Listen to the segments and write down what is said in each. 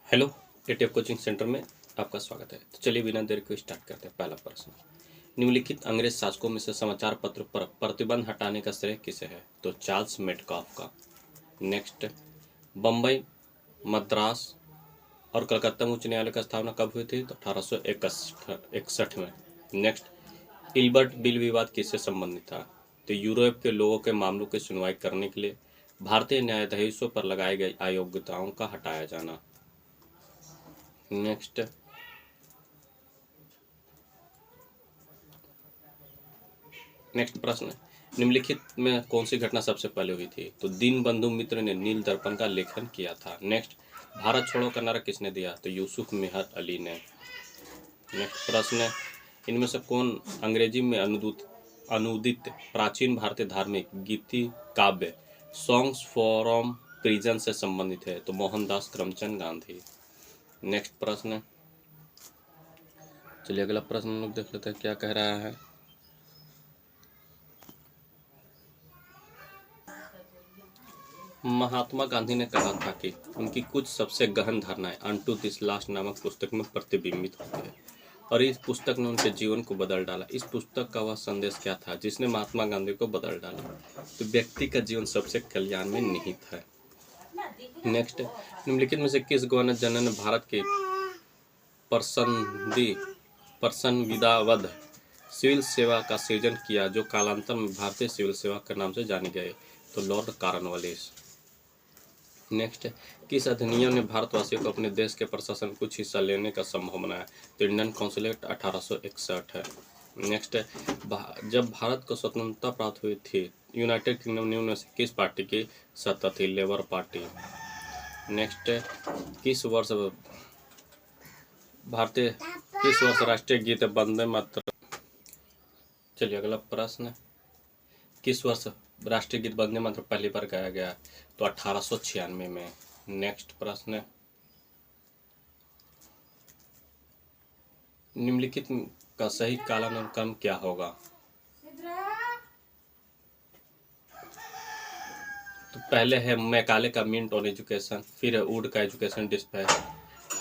Hello, ETF coaching centre में आपका स्वागत है। तो चलिए बिना देर के स्टार्ट करते हैं। पहला प्रश्न, निम्नलिखित अंग्रेज शासकों में से समाचार पत्र पर प्रतिबंध हटाने का श्रेय किसे है? तो चार्ल्स मेडकॉफ का। नेक्स्ट, बम्बई, मद्रास और कलकत्ता में उच्च न्यायालय की स्थापना कब हुई थी? तो 1861 में। नेक्स्ट, इल्बर्ट बिल विवाद किससे संबंधित था? तो यूरोप के लोगों के मामलों की सुनवाई करने के लिए भारतीय न्यायाधीशों पर लगाई गई अयोग्यताओं का हटाया जाना। नेक्स्ट प्रश्न, निम्नलिखित में कौन सी घटना सबसे पहले हुई थी? तो दीनबंधु मित्र ने नील दर्पण का लेखन किया था। नेक्स्ट, भारत छोड़ो का नारा किसने दिया? तो यूसुफ मेहर अली ने। नेक्स्ट प्रश्न, इनमें से कौन अंग्रेजी में अनुदित प्राचीन भारतीय धार्मिक गीति काव्य सॉन्ग्स फ्रॉम प्रिजन से संबंधित है? तो मोहनदास करमचंद गांधी। नेक्स्ट प्रश्न, चलिए अगला प्रश्न हम लोग देख लेते हैं क्या कह रहा है। महात्मा गांधी ने कहा था कि उनकी कुछ सबसे गहन धारणाएं अनटू दिस लास्ट नामक पुस्तक में प्रतिबिंबित होती है और इस पुस्तक ने उनके जीवन को बदल डाला। इस पुस्तक का वह संदेश क्या था जिसने महात्मा गांधी को बदल डाला? तो व्यक्ति का जीवन सबसे कल्याण में निहित है। नेक्स्ट, निम्नलिखित में से किस गवर्नर जनरल ने भारत के पसंदीदा सिविल सेवा का सृजन किया जो कालांतर में भारतीय सिविल सेवा के नाम से जाने गए? तो लॉर्ड कॉर्नवालिस। नेक्स्ट, किस अधिनियम ने भारतवासियों को अपने देश के प्रशासन कुछ हिस्सा लेने का संभव बनाया? तो इंडियन काउंसिल एक्ट 1861 है। नेक्स्ट, जब भारत को स्वतंत्रता प्राप्त हुई थी यूनाइटेड किंगडम निम्न में से किस पार्टी की सत्ता थी? Labour party. नेक्स्ट, किस वर्ष राष्ट्रीय गीत वंदे मातरम? चलिए अगला प्रश्न, किस वर्ष राष्ट्रीय गीत वंदे मातरम पहली बार गाया गया? तो 1896 में। नेक्स्ट प्रश्न, निम्नलिखित का सही कालानुक्रम क्या होगा? तो पहले है मैकाले का मिंट ऑन एजुकेशन, फिर है वुड का एजुकेशन डिस्पैच,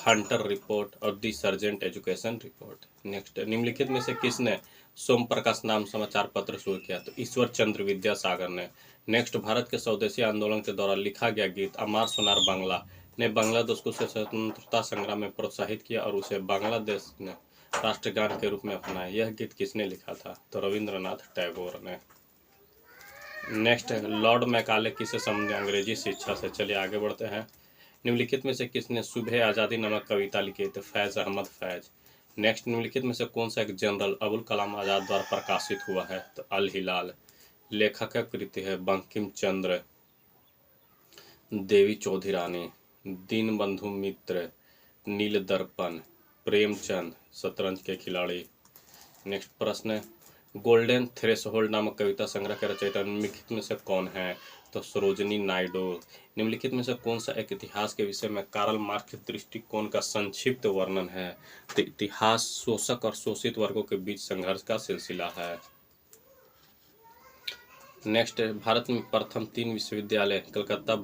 हंटर रिपोर्ट और दी सर्जेंट एजुकेशन रिपोर्ट। नेक्स्ट, निम्नलिखित में से किसने सोम प्रकाश नाम समाचार पत्र शुरू किया? तो ईश्वर चंद्र विद्यासागर ने। नेक्स्ट, भारत के स्वदेशी आंदोलन के दौरान लिखा गया गीत अमार सोनार बांग्ला ने बांग्लादेश को स्वतंत्रता संग्राम में प्रोत्साहित किया और उसे बांग्लादेश ने राष्ट्रगान के रूप में अपनाया। यह गीत किसने लिखा था? तो रविंद्रनाथ टैगोर ने। नेक्स्ट है लॉर्ड मैकाले किससे संबंधित अंग्रेजी शिक्षा से? चलिए आगे बढ़ते हैं। निम्नलिखित में से किसने सुबह आज़ादी नामक कविता लिखी? तो फैज़ अहमद फैज। नेक्स्ट, निम्नलिखित में से कौन सा एक जनरल अबुल कलाम आज़ाद द्वारा प्रकाशित हुआ है? तो अल हिलाल। लेखक का कृति है बंकिम चंद्र, देवी चौधरी रानी, दीनबंधु मित्र, नील दर्पण, प्रेमचंद, शतरंज के खिलाड़ी। नेक्स्ट प्रश्न, गोल्डन थ्रेशोल्ड नामक कविता संग्रह के रचयिता निम्नलिखित में से कौन है? तो सरोजिनी नायडू। निम्नलिखित में से कौन सा एक इतिहास के विषय में कार्ल मार्क्स के दृष्टिकोण का संक्षिप्त वर्णन है? तो इतिहास शोषक और शोषित वर्गों के बीच संघर्ष का सिलसिला है। नेक्स्ट, भारत में प्रथम 3 विश्वविद्यालय कलकत्ता,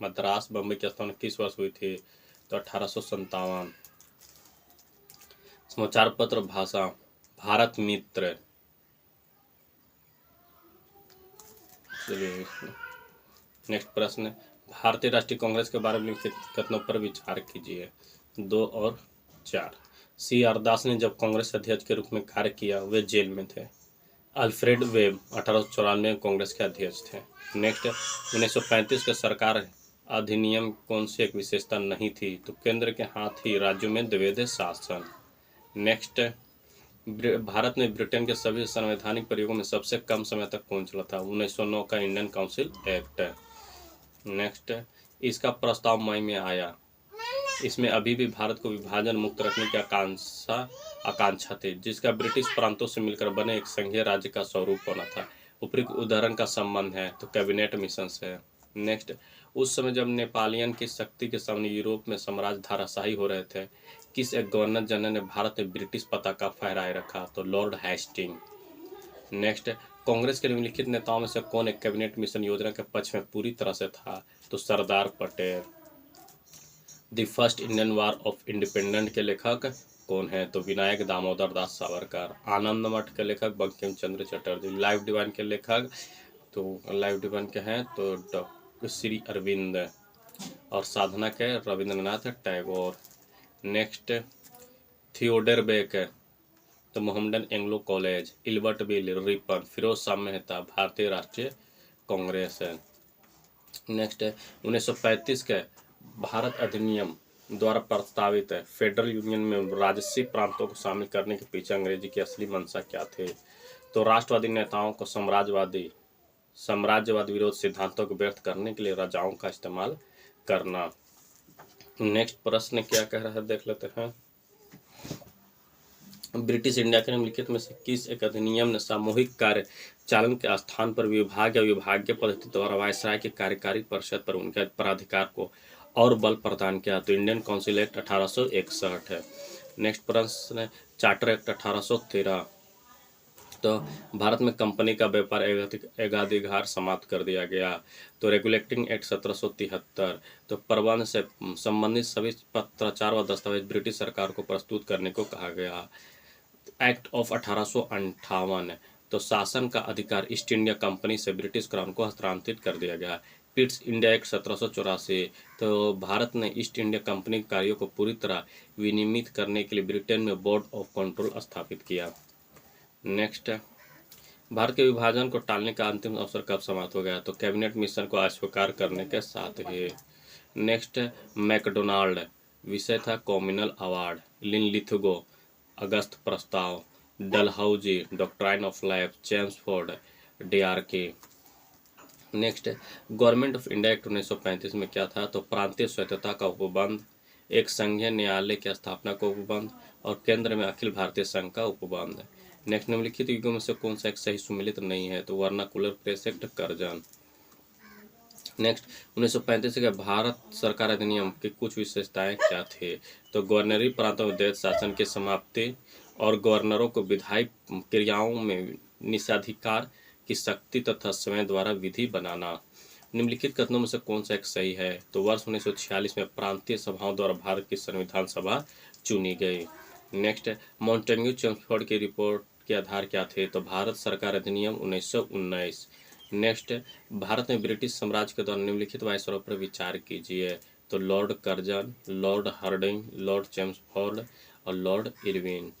मद्रास, बम्बई की स्थापना किस वर्ष हुई थी? तो 1857। समाचार पत्र भाषा भारत मित्र। चलिए नेक्स्ट प्रश्न, भारतीय राष्ट्रीय कांग्रेस के बारे में लिखित कथनों पर विचार कीजिए। 2 और 4। सी आर दास ने जब कांग्रेस अध्यक्ष के रूप में कार्य किया वे जेल में थे। अल्फ्रेड वेब 1894 में कांग्रेस के अध्यक्ष थे। नेक्स्ट, 1935 के सरकार अधिनियम कौन सी एक विशेषता नहीं थी? तो केंद्र के हाथ ही राज्यों में द्विवेद शासन। नेक्स्ट, भारत में ब्रिटेन के सभी संवैधानिक प्रयोगों में सबसे कम समय तक कौन चला था? 1909 का इंडियन काउंसिल एक्ट। नेक्स्ट, इसका प्रस्ताव मई में आया। इसमें अभी भी भारत को विभाजन मुक्त रखने की आकांक्षा थी जिसका ब्रिटिश प्रांतों से मिलकर बने एक संघीय राज्य का स्वरूप होना था। उपयुक्त उदाहरण का संबंध है तो कैबिनेट मिशन से। नेक्स्ट, उस समय जब नेपालियन की शक्ति के सामने यूरोप में साम्राज्य धाराशाही हो रहे थे किस एक गवर्नर जनरल ने भारत में ब्रिटिश पताका फहराए रखा? तो लॉर्ड हेस्टिंग। नेक्स्ट, कांग्रेस के निम्नलिखित नेताओं में से कौन एक कैबिनेट मिशन योजना के पक्ष में पूरी तरह से था? तो Sardar Patel. The first Indian war of independence के लेखक कौन है? तो विनायक दामोदर दास सावरकर। आनंद मठ के लेखक बंकिम चंद्र चटर्जी। लाइफ डिवाइन के लेखक, तो लाइफ डिवाइन के हैं तो डॉक्टर श्री अरविंद। और साधना के Rabindranath Tagore. Next Theodore Beck तो Mohammedan Anglo college. Ilbert bill Ripon. Firoz Shah Mehta Bharatiya Rashtriya Congress है। नेक्स्ट है 1935 के भारत अधिनियम द्वारा प्रस्तावित है फेडरल यूनियन में राजसी प्रांतों को शामिल करने के पीछे अंग्रेजी की असली मंशा क्या थे? तो राष्ट्रवादी नेताओं को साम्राज्यवाद विरोध सिद्धांतों को व्यक्त करने के लिए राजाओं का इस्तेमाल करना। नेक्स्ट प्रश्न क्या कह रहा है देख लेते हैं। ब्रिटिश इंडिया के निम्नलिखित में से किस एक अधिनियम ने सामूहिक कार्य चालन के स्थान पर विभाग या विभागीय पद्धति द्वारा वायसराय की कार्यकारी परिषद पर उनके प्राधिकार को और बल प्रदान किया? तो इंडियन काउंसिल एक्ट 1861 है। नेक्स्ट प्रश्न चार्टर एक्ट 1813। तो भारत में कंपनी का व्यापार एकाधिकार समाप्त कर दिया गया। तो रेगुलेटिंग एक्ट 1773। तो प्रबंध से संबंधित सभी पत्राचार व दस्तावेज ब्रिटिश सरकार को प्रस्तुत करने को कहा गया। Act of 1858। तो शासन का अधिकार ईस्ट इंडिया कंपनी से ब्रिटिश क्राउन को हस्तांतरित कर दिया गया। Pitt's India act 1784। तो भारत ने ईस्ट इंडिया कंपनी के कार्यों को पूरी तरह विनियमित करने के लिए ब्रिटेन में बोर्ड ऑफ कंट्रोल स्थापित किया। नेक्स्ट भारत के विभाजन को टालने का अंतिम अवसर कब समाप्त हो गया? तो कैबिनेट मिशन को अस्वीकार करने के साथ ही। Next McDonald. विषय था कॉम्युनल अवार्ड। लिनलिथगो अगस्त प्रस्ताव। Dalhousie doctrine of life. Chelmsford DRK. Next government of India act 1935 में क्या था? तो प्रांतीय स्वायत्तता का उपबंध, एक संघीय न्यायालय की स्थापना का उपबंध और केंद्र में अखिल भारतीय संघ का उपबंध। नेक्स्ट निम्नलिखित युगों में से कौन सा एक सही सुमेलित नहीं है? तो vernacular press act Curzon. Next 1935 के भारत सरकार अधिनियम की कुछ विशेषताएं क्या थे? तो गवर्नरी प्रांतों में द्वैत शासन की समाप्ति और गवर्नरों को विधायी क्रियाओं में निषेधाधिकार की शक्ति तथा स्वयं द्वारा विधि बनाना। निम्नलिखित कथनों में से कौन सा एक सही है? तो वर्ष 1946 में प्रांतीय सभाओं द्वारा भारत की संविधान सभा चुनी गई। नेक्स्ट मॉन्टेग्यू चेम्सफोर्ड की रिपोर्ट के आधार क्या थे? तो भारत सरकार अधिनियम 1919। नेक्स्ट भारत में ब्रिटिश साम्राज्य के दौरान निम्नलिखित वायसरॉय पर विचार कीजिए। तो Lord Curzon, Lord Hardinge, Lord Chelmsford और लॉर्ड इरविन।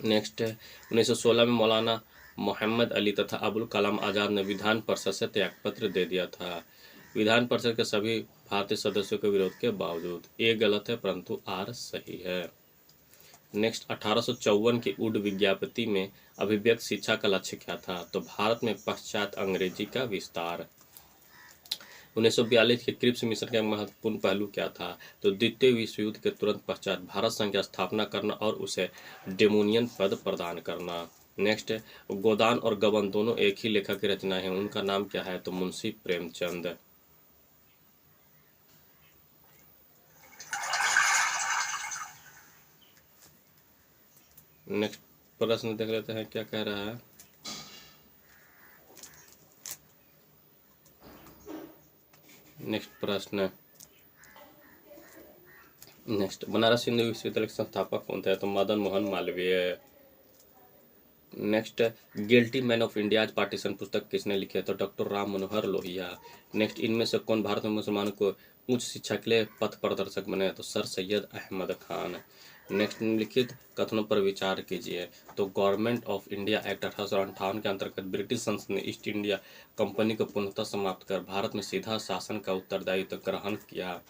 नेक्स्ट 1916 में मौलाना मोहम्मद अली तथा अबुल कलाम आज़ाद ने विधान परिषद से त्यागपत्र दे दिया था। विधान परिषद के सभी भारतीय सदस्यों के विरोध के बावजूद। ए गलत है परंतु आर सही है। नेक्स्ट 1854 की उड विज्ञप्ति में अभिव्यक्त शिक्षा का लक्ष्य क्या था? तो भारत में पश्चात अंग्रेजी का विस्तार। 1942 के क्रिप्स मिशन का महत्वपूर्ण पहलू क्या था? तो द्वितीय विश्व युद्ध के तुरंत पश्चात भारत संघ की स्थापना करना और उसे डेमोनियन पद प्रदान करना। नेक्स्ट गोदान और गबन दोनों एक ही लेखक की रचना है, उनका नाम क्या है? तो मुंशी प्रेमचंद। नेक्स्ट प्रश्न देख लेते हैं क्या कह रहा है। नेक्स्ट प्रश्न नेक्स्ट बनारस हिंदू विश्वविद्यालय के संस्थापक कौन थे? तो Madan Mohan Malviya. Next guilty man of India partition पुस्तक किसने लिखी है? तो डॉक्टर राम मनोहर लोहिया। नेक्स्ट इनमें से कौन भारत में मुसलमानों को उच्च शिक्षा के लिए पथ प्रदर्शक बने? तो सर सैयद अहमद खान। नेक्स्ट निम्नलिखित कथनों पर विचार कीजिए। तो गवर्नमेंट ऑफ इंडिया एक्ट 1858 के अंतर्गत ब्रिटिश संसद ने ईस्ट इंडिया कंपनी को पूर्णतः समाप्त कर भारत में सीधा शासन का उत्तरदायित्व ग्रहण किया।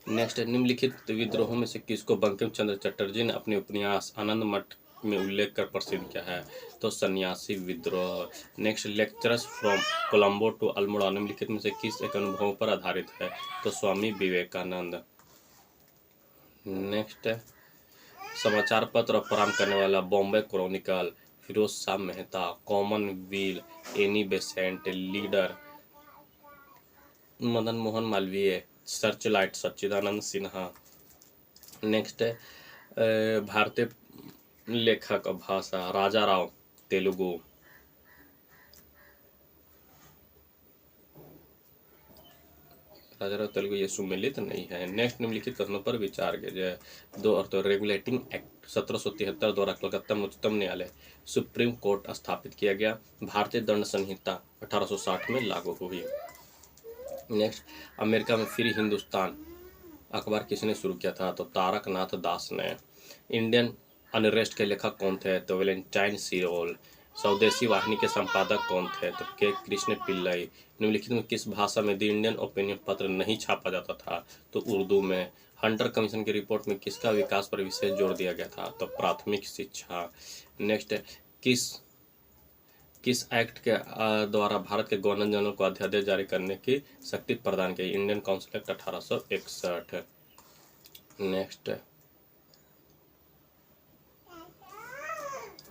नेक्स्ट निम्नलिखित विद्रोहों में से किसको बंकिम चंद्र चटर्जी ने अपने उपन्यास आनंद मठ में उल्लेख कर प्रसिद्ध किया है? तो सन्यासी विद्रोह। Next lectures from Colombo to Almora निम्नलिखित में से किस एक अनुभव पर आधारित है? तो स्वामी विवेकानंद। नेक्स्ट समाचार पत्र और प्रारंभ करने वाला Bombay chronicle, Firoz Shah Mehta, commonwealth, Annie Besant, leader Madan Mohan Malviya, searchlight Sachchidanand Sinha. Next भारतीय लेखक और भाषा राजा राव तेलुगु। राजा तेलुगु ये सुमेलित नहीं है। नेक्स्ट निम्नलिखित कथनों पर विचार कीजिए। 2 और तो रेगुलेटिंग एक्ट 1773 द्वारा कलकत्ता में उच्चतम न्यायालय सुप्रीम कोर्ट स्थापित किया गया। भारतीय दंड संहिता 1860 में लागू हुई। नेक्स्ट, अमेरिका में फिर हिंदुस्तान अखबार किसने शुरू किया था? तो तारकनाथ दास ने। इंडियन अनरेस्ट के लेखक कौन थे? तो वैलेंटाइन सीरोल। स्वदेशी वाहिनी के संपादक कौन थे? तो के कृष्ण पिल्लई। निम्नलिखित में किस भाषा में द इंडियन ओपिनियन पत्र नहीं छापा जाता था? तो उर्दू में। हंटर कमीशन की रिपोर्ट में किसका विकास पर विशेष जोर दिया गया था? तो प्राथमिक शिक्षा। नेक्स्ट, किस एक्ट के द्वारा भारत के गवर्नर जनरल को अध्यादेश जारी करने की शक्ति प्रदान की? Indian council act 1861। नेक्स्ट,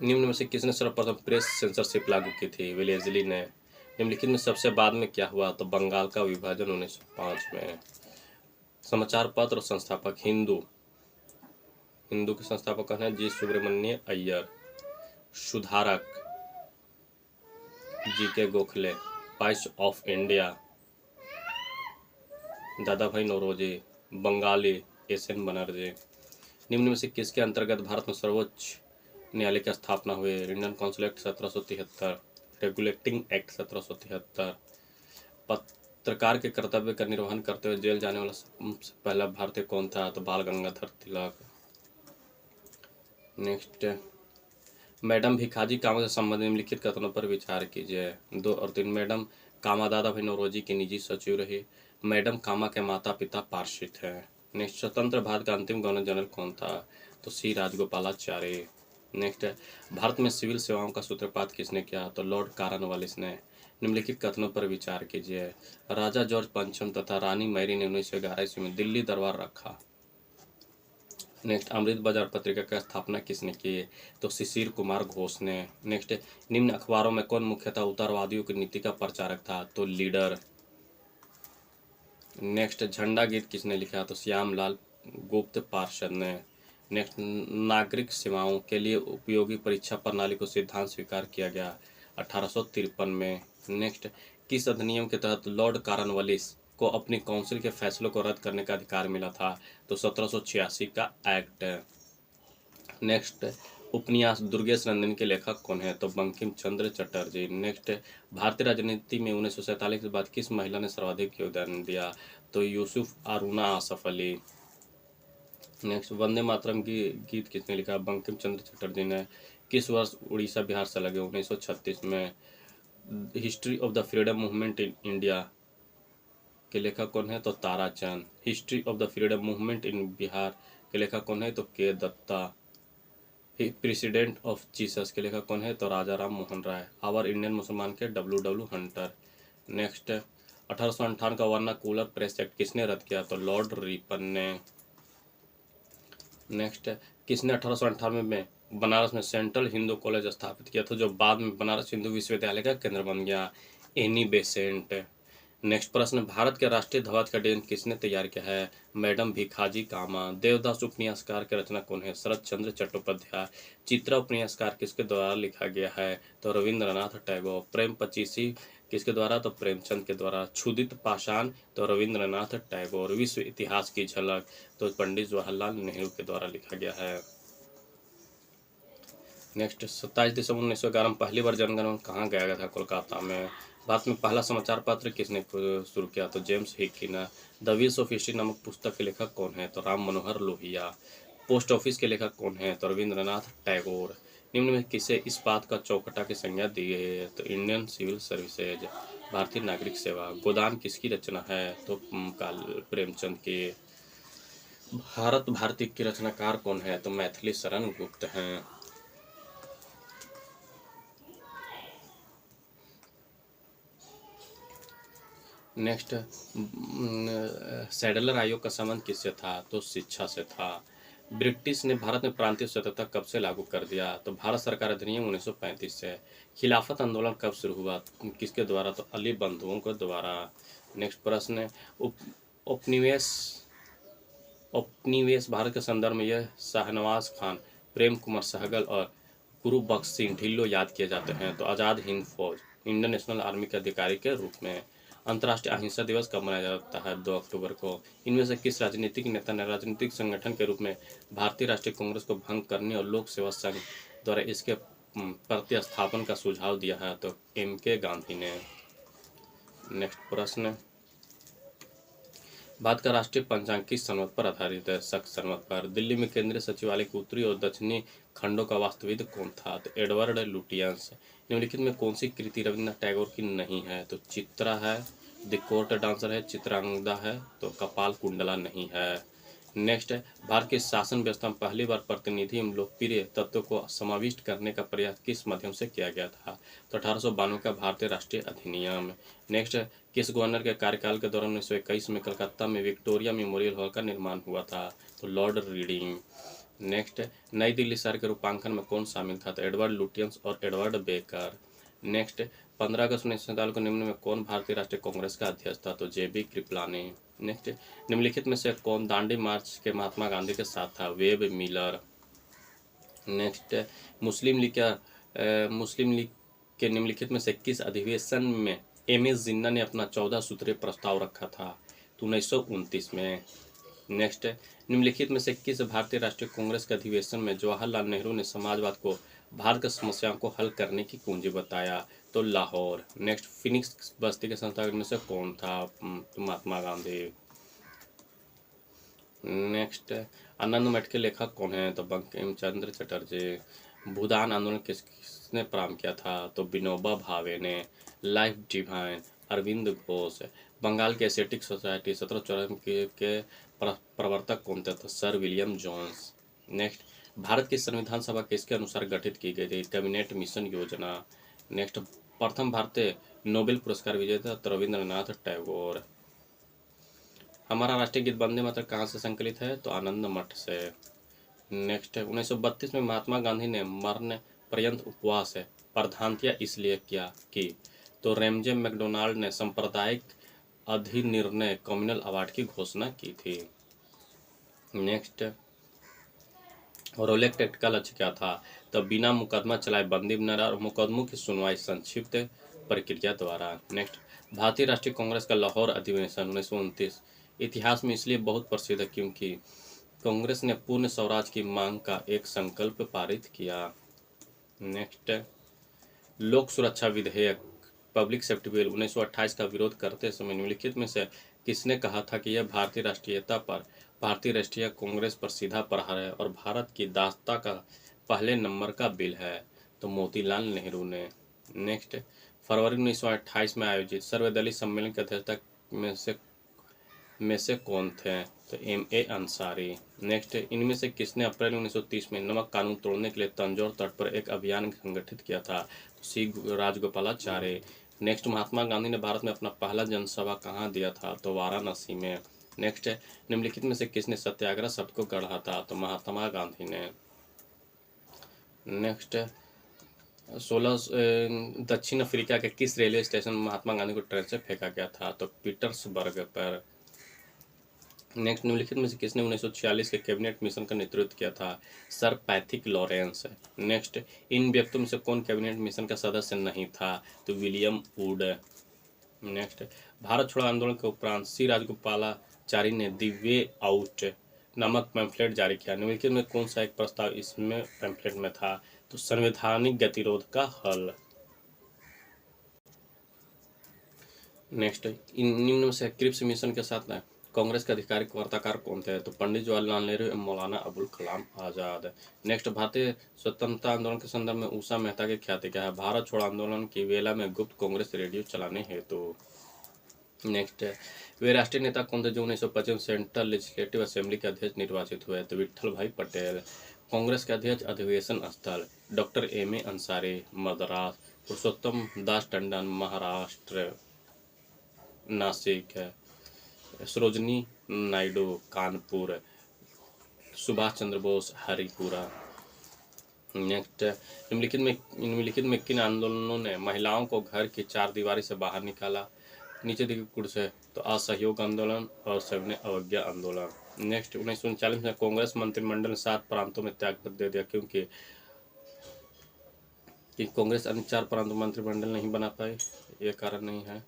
निम्न में से किसने सर्वप्रथम प्रेस सेंसरशिप लागू की थी? वेलेस्ली ने। निम्नलिखित में सबसे बाद में क्या हुआ? तो बंगाल का विभाजन 1905 में। समाचार पत्र और संस्थापक। हिंदू के संस्थापक हैं जी सुब्रमण्य अय्यर। सुधारक GK. Gokhale. Voice of India दादा भाई नौरोजी। बंगाली एस.एन. बनर्जी। निम्न में से किसके अंतर्गत भारत में सर्वोच्च न्यायालय की स्थापना हुई? Indian council act 1773, regulating act 1773। पत्रकार के कर्तव्य का निर्वहन करते हुए जेल जाने वाला सबसे पहला भारतीय कौन था? तो बाल गंगाधर तिलक। नेक्स्ट, मैडम भिखाजी कामा से संबंधित निम्नलिखित कथनों पर विचार कीजिए। 2 और 3, मैडम कामा दादा भाई नौरोजी की निजी सचिव रही। मैडम कामा के माता पिता पारसी थे। नेक्स्ट, स्वतंत्र भारत का अंतिम गवर्नर जनरल कौन था? तो सी राजगोपालाचारी। नेक्स्ट, भारत में सिविल सेवाओं का सूत्रपात किसने किया? तो लॉर्ड कॉर्नवालिस ने। निम्नलिखित कथनों पर विचार कीजिए। राजा जॉर्ज पंचम तथा रानी मैरी ने 1911 ईस्वी में दिल्ली दरबार रखा। नेक्स्ट, अमृत बाजार पत्रिका की स्थापना किसने की? तो शिशिर कुमार घोष ने। नेक्स्ट, निम्न अखबारों में कौन मुख्यतः उदारवादियों की नीति का प्रचारक था? तो लीडर। नेक्स्ट, झंडा गीत किसने लिखा? तो श्यामलाल गुप्त पार्षद ने। नेक्स्ट, नागरिक सेवाओं के लिए उपयोगी परीक्षा प्रणाली को सिद्धांत स्वीकार किया गया 1853 में। नेक्स्ट, किस अधिनियम के तहत लॉर्ड कॉर्नवालिस को अपनी काउंसिल के फैसलों को रद्द करने का अधिकार मिला था? तो 1786 का एक्ट। नेक्स्ट, उपन्यास दुर्गेश नंदन के लेखक कौन है? तो बंकिम चंद्र चटर्जी। नेक्स्ट, भारतीय राजनीति में 1947 के बाद किस महिला ने सर्वाधिक योगदान दिया? तो यूसुफ अरुणा आसफ अली। नेक्स्ट, वंदे मातरम की गीत किसने लिखा? बंकिम चंद्र चटर्जी ने। किस वर्ष उड़ीसा बिहार से लगे? 1936 में। History of the freedom movement in India के लेखक कौन है? तो Tarachand. History of the freedom movement in Bihar के लेखक कौन है? तो के दत्ता। प्रेसिडेंट ऑफ जीसस के लेखक कौन है? तो राजा राम मोहन राय। आवर इंडियन मुसलमान के डब्ल्यू हंटर। नेक्स्ट, 1858 का वर्नाकुलर प्रेस एक्ट किसने रद्द किया? तो लॉर्ड रिपन ने। नेक्स्ट, किसने 1898 में बनारस में सेंट्रल हिंदू कॉलेज स्थापित किया था, जो बाद में बनारस हिंदू विश्वविद्यालय का केंद्र बन गया? Annie Besant. नेक्स्ट प्रश्न, भारत के राष्ट्रीय ध्वज का डिजाइन किसने तैयार किया है? मैडम भिखाजी कामा। देवदास उपन्यासकार के रचना कौन है? शरत चंद्र चट्टोपाध्याय। चित्रा उपन्यासकार किसके द्वारा लिखा गया है? तो रविंद्रनाथ टैगोर। प्रेम पचीसी किसके द्वारा? तो प्रेमचंद के द्वारा। क्षुदित पाषाण तो रविंद्रनाथ टैगोर। विश्व इतिहास की झलक तो पंडित जवाहरलाल नेहरू के द्वारा लिखा गया है। नेक्स्ट, 27 दिसंबर 1911 में पहली बार जनगणना कहाँ गाया गया था? कोलकाता में। भारत में पहला समाचार पत्र किसने शुरू किया? तो जेम्स हिकी ने। द व्हील्स ऑफ हिस्ट्री नामक पुस्तक के लेखक कौन है? तो राम मनोहर लोहिया। पोस्ट ऑफिस के लेखक कौन है? तो रविंद्रनाथ टैगोर। निम्न में किसे इस्पात का चौखटा की संज्ञा दी गई है? तो इंडियन सिविल सर्विसेज। भारतीय नागरिक सेवा। गोदान किसकी रचना है? तो प्रेमचंद की। भारत भारती के रचनाकार कौन है? तो मैथिली शरण गुप्त हैं। नेक्स्ट, सैडलर आयोग का संबंध किससे था? तो शिक्षा से था। ब्रिटिश ने भारत में प्रांतीय स्वतंत्रता कब से लागू कर दिया? तो भारत सरकार अधिनियम 1935 से। खिलाफत आंदोलन कब शुरू हुआ? किसके द्वारा? तो अली बंधुओं के द्वारा। नेक्स्ट प्रश्न, उपनिवेश भारत के संदर्भ में यह शाहनवाज खान, प्रेम कुमार सहगल और गुरु बख्श सिंह ढिल्लो याद किए जाते हैं। तो आज़ाद हिंद फौज, इंडियन नेशनल आर्मी के अधिकारी के रूप में। अंतर्राष्ट्रीय अहिंसा दिवस कब मनाया जाता है? 2 अक्टूबर को। इनमें से किस राजनीतिक नेता ने राजनीतिक संगठन के रूप में भारतीय राष्ट्रीय कांग्रेस को भंग करने और लोक सेवा संघ द्वारा इसके प्रतिस्थापन का सुझाव दिया है? तो M.K. गांधी ने। नेक्स्ट प्रश्न, भारत का राष्ट्रीय पंचांग किस संवत पर आधारित है? शक संवत पर। दिल्ली में केंद्रीय सचिवालय के उत्तरी और दक्षिणी खंडों का वास्तुविद कौन था? तो एडवर्ड लुटियंस। निम्नलिखित में कौन सी कृति रविन्द्रनाथ टैगोर की नहीं है? तो चित्रा है, द कोर्ट डांसर है, चित्रांगदा है, तो कपाल कुंडला नहीं है। नेक्स्ट है, भारत की शासन व्यवस्था में पहली बार प्रतिनिधि एवं लोकप्रिय तत्वों को समाविष्ट करने का प्रयास किस माध्यम से किया गया था? तो 1892 का भारतीय राष्ट्रीय अधिनियम। नेक्स्ट है, किस गवर्नर के कार्यकाल के दौरान 1921 में कलकत्ता में विक्टोरिया मेमोरियल हॉल का निर्माण हुआ था? तो लॉर्ड रीडिंग। नेक्स्ट है, नई दिल्ली शहर के रूपांकन में कौन शामिल था? तो एडवर्ड लुटियंस और एडवर्ड बेकर। नेक्स्ट, 15 अगस्त 1947 को निम्न में कौन भारतीय राष्ट्रीय कांग्रेस का अध्यक्ष था? तो JB कृपलानी। नेक्स्ट, निम्नलिखित में से कौन दांडी मार्च के महात्मा गांधी के साथ था? Web Miller. नेक्स्ट, मुस्लिम लीग के निम्नलिखित में से किस अधिवेशन में M.A. जिन्ना ने अपना 14 सूत्रीय प्रस्ताव रखा था? तो 1929 में। नेक्स्ट, निम्नलिखित में से किस भारतीय राष्ट्रीय कांग्रेस के अधिवेशन में जवाहरलाल नेहरू ने समाजवाद को भारत की समस्याओं को हल करने की कुंजी बताया? तो लाहौर। नेक्स्ट, फिनिक्स बस्ती के संस्थापक में से कौन था? तो महात्मा गांधी। नेक्स्ट, आनंद मठ के लेखक कौन है? तो बंकिम चंद्र चटर्जी। भूदान आंदोलन किसने प्रारंभ किया था? तो विनोबा भावे ने। Life divine, Arvind Ghosh. बंगाल की एशियाटिक सोसाइटी 1794 के प्रवर्तक कौन थे? तो sir William Jones. Next, Bharat की संविधान सभा किसके अनुसार गठित की गई थी? कैबिनेट मिशन योजना। नेक्स्ट, प्रथम भारतीय नोबेल पुरस्कार विजेता तो रविंद्रनाथ टैगोर। हमारा राष्ट्रीय गीत वंदे मातरम कहाँ से संकलित है? तो आनंद मठ से। नेक्स्ट है, 1932 में महात्मा गांधी ने मरण पर्यंत उपवास है प्रधानतया इसलिए किया कि तो रेमजे मैकडोनाल्ड ने सांप्रदायिक अधिनिर्णय कम्युनल अवार्ड की घोषणा की थी। नेक्स्ट, रोलेक्ट एक्ट का लक्ष्य क्या था? तो बिना मुकदमा चलाए बंदी बनाना और मुकदमों की सुनवाई संक्षिप्त प्रक्रिया द्वारा। नेक्स्ट, भारतीय राष्ट्रीय कांग्रेस का लाहौर अधिवेशन 1929 इतिहास में इसलिए बहुत प्रसिद्ध है क्योंकि कांग्रेस ने पूर्ण स्वराज की मांग का एक संकल्प पारित किया। नेक्स्ट, लोक सुरक्षा विधेयक पब्लिक सेफ्टी बिल 1928 का विरोध करते समय निम्नलिखित में से किसने कहा था कि यह भारतीय राष्ट्रीयता पर भारतीय राष्ट्रीय कांग्रेस पर सीधा प्रहार है और भारत की दासता का पहले नंबर का बिल है? तो मोतीलाल नेहरू ने। नेक्स्ट, फरवरी 1928 में आयोजित सर्वदलीय सम्मेलन की अध्यक्षता में से कौन थे? तो M.A. अंसारी। नेक्स्ट, इनमें से किसने अप्रैल 1930 में नमक कानून तोड़ने के लिए तंजौर तट पर एक अभियान संगठित किया था? तो C. राजगोपालाचारी। नेक्स्ट, महात्मा गांधी ने भारत में अपना पहला जनसभा कहाँ दिया था? तो वाराणसी में। नेक्स्ट, निम्नलिखित में से किसने सत्याग्रह शब्द को गढ़ा था? तो महात्मा गांधी ने। नेक्स्ट, 16 दक्षिण अफ्रीका के किस रेलवे स्टेशन में महात्मा गांधी को ट्रेन से फेंका गया था? तो पीटर्सबर्ग पर। नेक्स्ट, निम्नलिखित में से किसने 1946 के कैबिनेट मिशन का नेतृत्व किया था? Sir Pethick Lawrence. नेक्स्ट, इन व्यक्तियों में से कौन कैबिनेट मिशन का सदस्य नहीं था? तो विलियम वुड। नेक्स्ट, भारत छोड़ो आंदोलन के उपरांत C. राजगोपालाचारी ने द वे आउट नामक पैम्फलेट जारी किया। निम्नलिखित में कौन सा एक प्रस्ताव इसमें पैम्फलेट में था? तो संवैधानिक गतिरोध का हल। नेक्स्ट, इन निम्न में से क्रिप्स मिशन के साथ कांग्रेस के आधिकारिक वार्ताकार कौन थे? तो पंडित जवाहरलाल नेहरू एवं मौलाना अबुल कलाम आजाद। नेक्स्ट, भारतीय स्वतंत्रता आंदोलन के संदर्भ में उषा मेहता की ख्याति क्या है? भारत छोड़ो आंदोलन की वेला में गुप्त कांग्रेस रेडियो चलाने हेतु। नेक्स्ट, वे राष्ट्रीय नेता कौन थे जो 1925 सेंट्रल लेजिस्लेटिव असेंबली के अध्यक्ष निर्वाचित हुए? तो विट्ठल भाई पटेल। कांग्रेस के अध्यक्ष अधिवेशन स्थल डॉक्टर M.A. अंसारी मद्रास, पुरुषोत्तम दास टंडन महाराष्ट्र नासिक, सरोजनी नायडू कानपुर, सुभाष चंद्र बोस हरिपुरा। नेक्स्ट, निम्नलिखित में किन आंदोलनों ने महिलाओं को घर की चार दीवारी से बाहर निकाला? नीचे दिखे कुड़ से तो असहयोग आंदोलन और सविनय अवज्ञा आंदोलन। नेक्स्ट, 1939 में कांग्रेस मंत्रिमंडल ने 7 प्रांतों में त्यागपत्र दे दिया क्योंकि कांग्रेस अन्य 4 प्रांतों मंत्रिमंडल नहीं बना पाई, ये कारण नहीं है।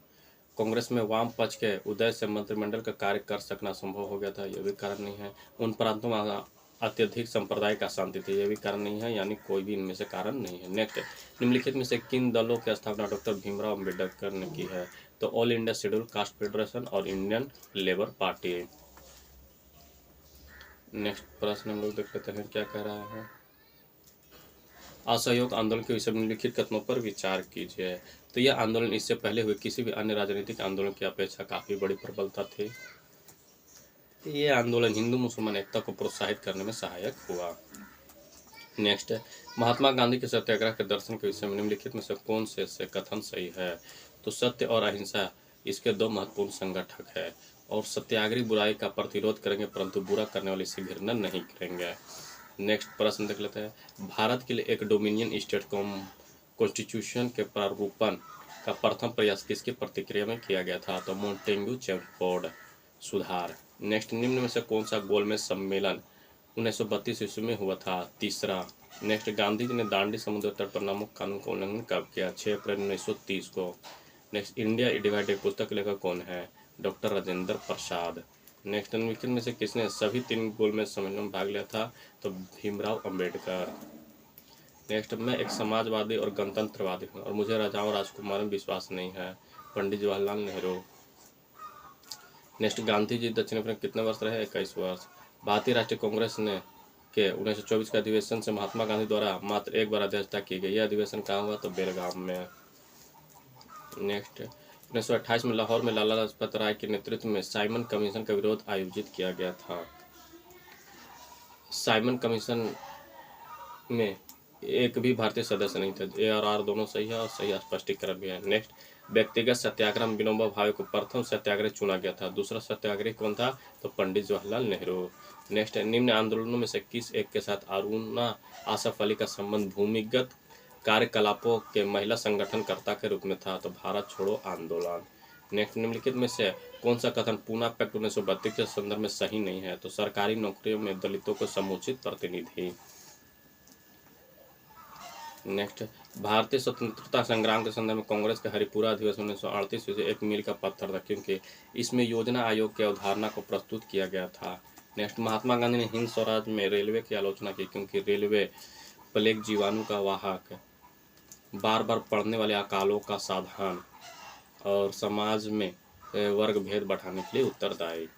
कांग्रेस में वाम पक्ष के उदय से मंत्रिमंडल का कार्य कर सकना संभव हो गया था, यह भी कारण नहीं है। उन प्रांतों में अत्यधिक सांप्रदायिक अशांति थी, यह भी कारण नहीं है, यानी कोई भी इनमें से कारण नहीं है। नेक्स्ट, निम्नलिखित में से किन दलों की स्थापना डॉक्टर भीमराव अम्बेडकर ने की है? तो all India schedule caste federation और इंडियन लेबर पार्टी। नेक्स्ट प्रश्न हम लोग देख लेते हैं क्या कह रहा है। असहयोग आंदोलन के विषय में निम्नलिखित कथनों पर विचार कीजिए। तो यह आंदोलन इससे पहले हुए किसी भी अन्य राजनीतिक आंदोलन की अपेक्षा काफी बड़ी प्रबलता थी। ये आंदोलन हिंदू मुसलमान एकता को प्रोत्साहित करने में सहायक हुआ। नेक्स्ट, महात्मा गांधी के सत्याग्रह के दर्शन के विषय में निम्नलिखित में से कौन से कथन सही है? तो सत्य और अहिंसा इसके दो महत्वपूर्ण संगठक है, और सत्याग्रही बुराई का प्रतिरोध करेंगे परंतु बुरा करने वाले से घृणा नहीं करेंगे। नेक्स्ट प्रश्न देख लेते हैं। भारत के लिए एक डोमिनियन स्टेट कॉन्स्टिट्यूशन के प्रारूपण का प्रथम प्रयास किसकी प्रतिक्रिया में किया गया था? तो मोंटेग्यू चेम्सफोर्ड। सुधार। नेक्स्ट, निम्न में से कौन सा गोलमेज सम्मेलन 1932 ईस्वी में हुआ था? तीसरा। नेक्स्ट, गांधी जी ने दांडी समुद्र तट पर नामक कानून का उल्लंघन कब किया? 6 अप्रैल 1930 को। नेक्स्ट, इंडिया डिवाइडेड पुस्तक के लेखक कौन है? डॉक्टर राजेंद्र प्रसाद। नेक्स्ट, निम्नलिखित में से किसने सभी 3 गोलमेज सम्मेलन में भाग लिया था? तो भीमराव अंबेडकर। नेक्स्ट, मैं एक समाजवादी और गणतंत्रवादी हूँ और मुझे राजाओं और राजकुमारों में विश्वास नहीं है। पंडित जवाहरलाल नेहरू। नेक्स्ट, गांधी जी दक्षिण अफ्रीका में कितने वर्ष रहे? 21 वर्ष। भारतीय राष्ट्रीय कांग्रेस ने के 1924 के अधिवेशन से महात्मा गांधी द्वारा मात्र एक बार अध्यक्षता की गई। यह अधिवेशन कहाँ हुआ? तो बेलगाम में। नेक्स्ट, 1928 में लाहौर में लाला लाजपत राय के नेतृत्व में साइमन कमीशन का विरोध आयोजित किया गया था। साइमन कमीशन में एक भी भारतीय सदस्य नहीं थे। ए और आर दोनों सही है और सही स्पष्टीकरण भी है। नेक्स्ट, व्यक्तिगत सत्याग्रह में विनोबा भावे को प्रथम सत्याग्रह चुना गया था। दूसरा सत्याग्रही कौन था? तो पंडित जवाहरलाल नेहरू। नेक्स्ट, निम्न आंदोलनों में से किस एक के साथ अरुणा आसफ अली का संबंध भूमिगत कार्यकलापों के महिला संगठनकर्ता के रूप में था? तो भारत छोड़ो आंदोलन। नेक्स्ट, निम्नलिखित में से कौन सा कथन पूना पैक्ट 1932 के संदर्भ में सही नहीं है? तो सरकारी नौकरियों में दलितों को समुचित प्रतिनिधि। नेक्स्ट, भारतीय स्वतंत्रता संग्राम के संदर्भ में कांग्रेस के हरिपुरा अधिवेशन 1938 से एक मील का पत्थर था, क्योंकि इसमें योजना आयोग की अवधारणा को प्रस्तुत किया गया था। नेक्स्ट, महात्मा गांधी ने हिंद स्वराज में रेलवे की आलोचना की, क्योंकि रेलवे प्लेग जीवाणु का वाहक, बार बार पड़ने वाले अकालों का साधन और समाज में वर्ग भेद बढ़ाने के लिए उत्तरदायी।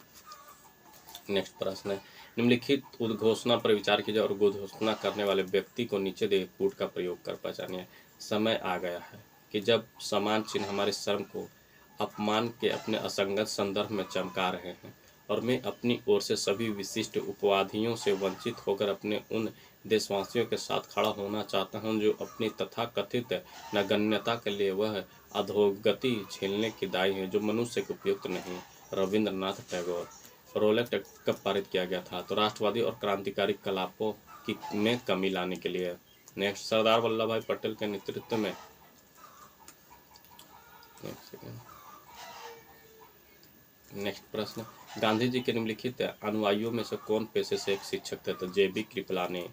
नेक्स्ट प्रश्न है, निम्नलिखित उद्घोषणा पर विचार कीजिए और उद्घोषणा करने वाले व्यक्ति को नीचे दिए कूट का प्रयोग कर पहचानिए। समय आ गया है कि जब समान चिन्ह हमारे शर्म को अपमान के अपने असंगत संदर्भ में चमका रहे हैं, और मैं अपनी ओर से सभी विशिष्ट उपाधियों से वंचित होकर अपने उन देशवासियों के साथ खड़ा होना चाहता हूं जो अपनी तथाकथित नगण्यता के लिए वह अधोगति झेलने की दायी है जो मनुष्य के उपयुक्त नहीं। रविंद्रनाथ टैगोर। रोलेक्ट एक्ट कब पारित किया गया था? तो राष्ट्रवादी और क्रांतिकारी कलापों की में कमी लाने के लिए। नेक्स्ट, सरदार वल्लभ भाई पटेल के नेतृत्व में नेक्स्ट प्रश्न, गांधी जी के निम्नलिखित अनुयायियों में से कौन पेशे से एक शिक्षक थे? तो जेबी कृपलानी।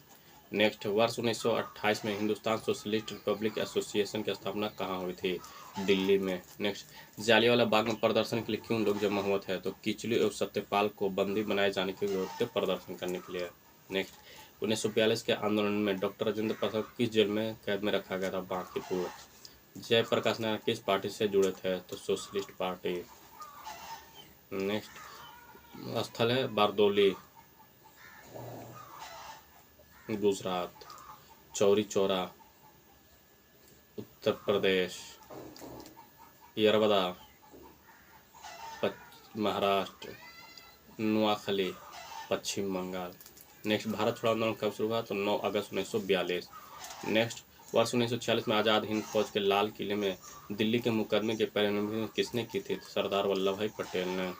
नेक्स्ट, वर्ष 1928 में हिंदुस्तान सोशलिस्ट रिपब्लिक एसोसिएशन की स्थापना कहाँ हुई थी? दिल्ली में। नेक्स्ट, जालियांवाला बाग में प्रदर्शन के लिए क्यों लोग जमा हुए थे? तो किचलू और सत्यपाल को बंदी बनाए जाने के विरोध के प्रदर्शन करने के लिए। नेक्स्ट, 1942 के आंदोलन में डॉक्टर राजेंद्र प्रसाद किस जेल में कैद में रखा गया था? बांकीपुर। जयप्रकाश नारायण किस पार्टी से जुड़े थे? तो सोशलिस्ट पार्टी। नेक्स्ट, स्थल है बारदोली, गुजरात। चौरी चौरा, उत्तर प्रदेश। यरवदा, महाराष्ट्र। नुआखली, पश्चिम बंगाल। नेक्स्ट, भारत छोड़ो आंदोलन कब शुरू हुआ? तो 9 अगस्त 1942। नेक्स्ट, वर्ष 1946 में आज़ाद हिंद फौज के लाल किले में दिल्ली के मुकदमे के पहले किसने की थी? सरदार वल्लभ भाई पटेल ने।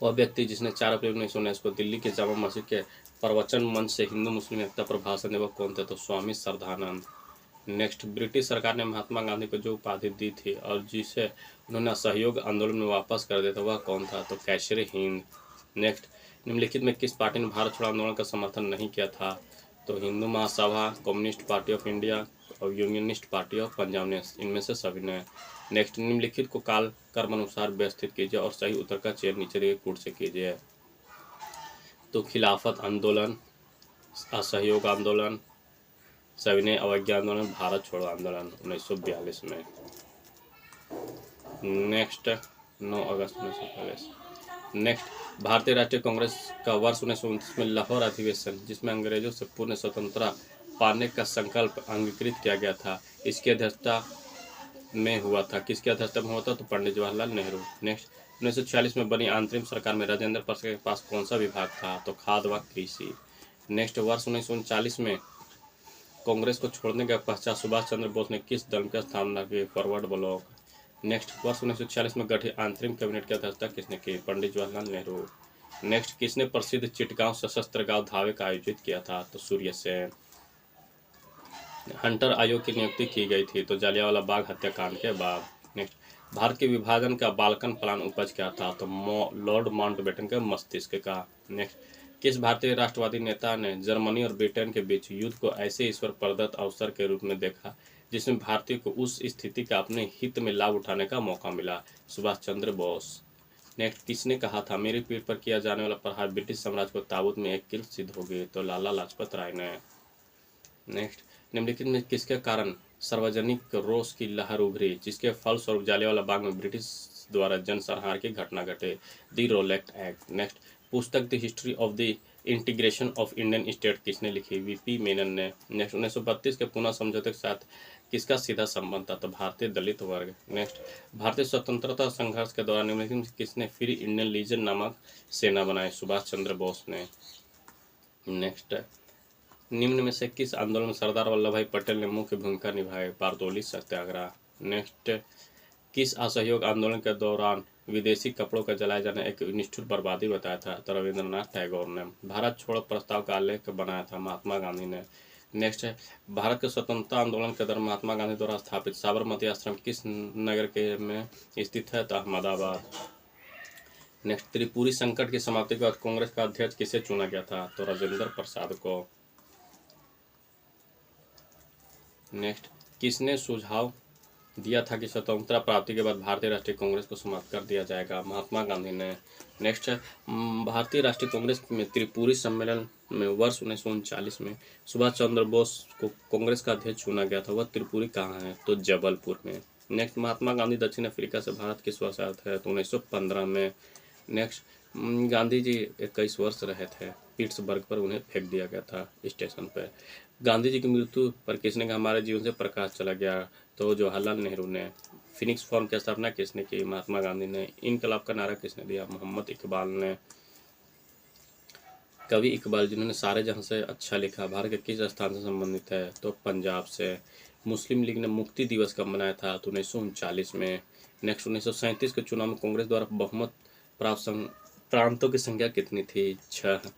वह व्यक्ति जिसने 4 अप्रैल 1919 को दिल्ली के जामा मस्जिद के प्रवचन मंच से हिंदू मुस्लिम एकता पर भाषण दिया, वह कौन थे? तो स्वामी श्रद्धानंद। नेक्स्ट, ब्रिटिश सरकार ने महात्मा गांधी को जो उपाधि दी थी और जिसे उन्होंने असहयोग आंदोलन में वापस कर दिया था, वह कौन था? तो कैसरे हिंद। नेक्स्ट, निम्नलिखित में किस पार्टी ने भारत छोड़ो आंदोलन का समर्थन नहीं किया था? तो Hindu Mahasabha, communist party of India और यूनियनिस्ट पार्टी और पंजाब नेशनल, इनमें से सभी ने। नेक्स्ट, निम्नलिखित को काल कर्म अनुसार व्यवस्थित कीजिए और सही उत्तर का चयन नीचे दिए कूट से कीजिए। तो खिलाफत आंदोलन, असहयोग आंदोलन, सविनय अवज्ञा आंदोलन, भारत छोड़ो आंदोलन 1942 में। नेक्स्ट, 9 अगस्त 1942। नेक्स्ट, भारतीय राष्ट्रीय कांग्रेस का वर्ष 1929 में लाहौर अधिवेशन, जिसमें अंग्रेजों से पूर्ण स्वतंत्रता पाने का संकल्प अंगीकृत किया गया था, इसकी अध्यक्षता में हुआ था। किसकी अध्यक्षता में हुआ था? तो पंडित जवाहरलाल नेहरू। नेक्स्ट, 1946 में बनी अंतरिम सरकार में राजेंद्र प्रसाद के पास कौन सा विभाग था? तो खाद्य व कृषि। नेक्स्ट, वर्ष 1939 में कांग्रेस को छोड़ने के पश्चात सुभाष चंद्र बोस ने किस दल की स्थापना की? Forward block. नेक्स्ट, वर्ष 1946 में गठित अंतरिम कैबिनेट की अध्यक्षता किसने की? पंडित जवाहरलाल नेहरू। नेक्स्ट, किसने प्रसिद्ध चिटगांव सशस्त्र गांव धावे का आयोजित किया था? तो सूर्य सेन। हंटर आयोग की नियुक्ति की गई थी? तो जालियांवाला बाग हत्याकांड के बाद। नेक्स्ट, भारत के विभाजन का बाल्कन प्लान उपज क्या था? तो लॉर्ड माउंटबेटन के मस्तिष्क का। नेक्स्ट, किस भारतीय राष्ट्रवादी नेता ने जर्मनी और ब्रिटेन के बीच युद्ध को ऐसे ईश्वर प्रदत्त अवसर के रूप में देखा जिसमें भारतीय को उस स्थिति का अपने हित में लाभ उठाने का मौका मिला? सुभाष चंद्र बोस। नेक्स्ट, किसने कहा था मेरी पीठ पर किया जाने वाला प्रहार ब्रिटिश साम्राज्य को ताबूत में एक किल सिद्ध होगी? तो लाला लाजपत राय ने। नेक्स्ट, निम्नलिखित में किसके कारण सार्वजनिक रोष की लहर उभरी जिसके फलस्वरूप जालियांवाला बाग में ब्रिटिश द्वारा जनसंहार की घटना घटे? The Rowlatt Act. नेक्स्ट, पुस्तक the history of the integration of Indian state किसने लिखी? वीपी मेनन ने। नेक्स्ट, 1932 के पुनः समझौते के साथ किसका सीधा संबंध था? तो भारतीय दलित वर्ग। नेक्स्ट, भारतीय स्वतंत्रता संघर्ष के दौरान निम्नलिखित में किसने फ्री इंडियन लीजन नामक सेना बनाई? सुभाष चंद्र बोस ने। नेक्स्ट, निम्न में से किस आंदोलन में सरदार वल्लभ भाई पटेल ने मुख्य भूमिका निभाई? बारदोली सत्याग्रह। नेक्स्ट, किस असहयोग आंदोलन के दौरान विदेशी कपड़ों का जलाया जाना एक निष्ठुर बर्बादी बताया था? तो रविंद्रनाथ टैगोर ने। भारत छोड़ो प्रस्ताव का आलेख बनाया था? महात्मा गांधी ने। नेक्स्ट है, भारत के स्वतंत्रता आंदोलन के दौरान महात्मा गांधी द्वारा स्थापित साबरमती आश्रम किस नगर के में स्थित है? तो अहमदाबाद। नेक्स्ट, त्रिपुरी संकट की समाप्ति के बाद कांग्रेस का अध्यक्ष किसे चुना गया था? तो राजेंद्र प्रसाद को। नेक्स्ट, किसने सुझाव दिया था कि स्वतंत्रता प्राप्ति के बाद भारतीय राष्ट्रीय कांग्रेस को समाप्त कर दिया जाएगा? महात्मा गांधी ने। नेक्स्ट है, भारतीय राष्ट्रीय कांग्रेस में त्रिपुरी सम्मेलन में वर्ष 1939 में सुभाष चंद्र बोस को कांग्रेस का अध्यक्ष चुना गया था, वह त्रिपुरी कहाँ है? तो जबलपुर में। नेक्स्ट, महात्मा गांधी दक्षिण अफ्रीका से भारत किस वर्ष आए थे? तो 1915 में। नेक्स्ट, गांधी जी 21 वर्ष रहे थे, पिट्सबर्ग पर उन्हें फेंक दिया गया था स्टेशन पर। गांधी जी की मृत्यु पर किसने कहा हमारे जीवन से प्रकाश चला गया? तो जवाहरलाल नेहरू ने। फिनिक्स फॉर्म की स्थापना किसने की? महात्मा गांधी ने। इनकलाब का नारा किसने दिया? मोहम्मद इकबाल ने। कवि इकबाल जिन्होंने सारे जहां से अच्छा लिखा भारत के किस स्थान से संबंधित है? तो पंजाब से। मुस्लिम लीग ने मुक्ति दिवस कब मनाया था? तो 1939 में। नेक्स्ट, 1937 के चुनाव में कांग्रेस द्वारा बहुमत प्राप्त प्रांतों की संख्या कितनी थी? 6।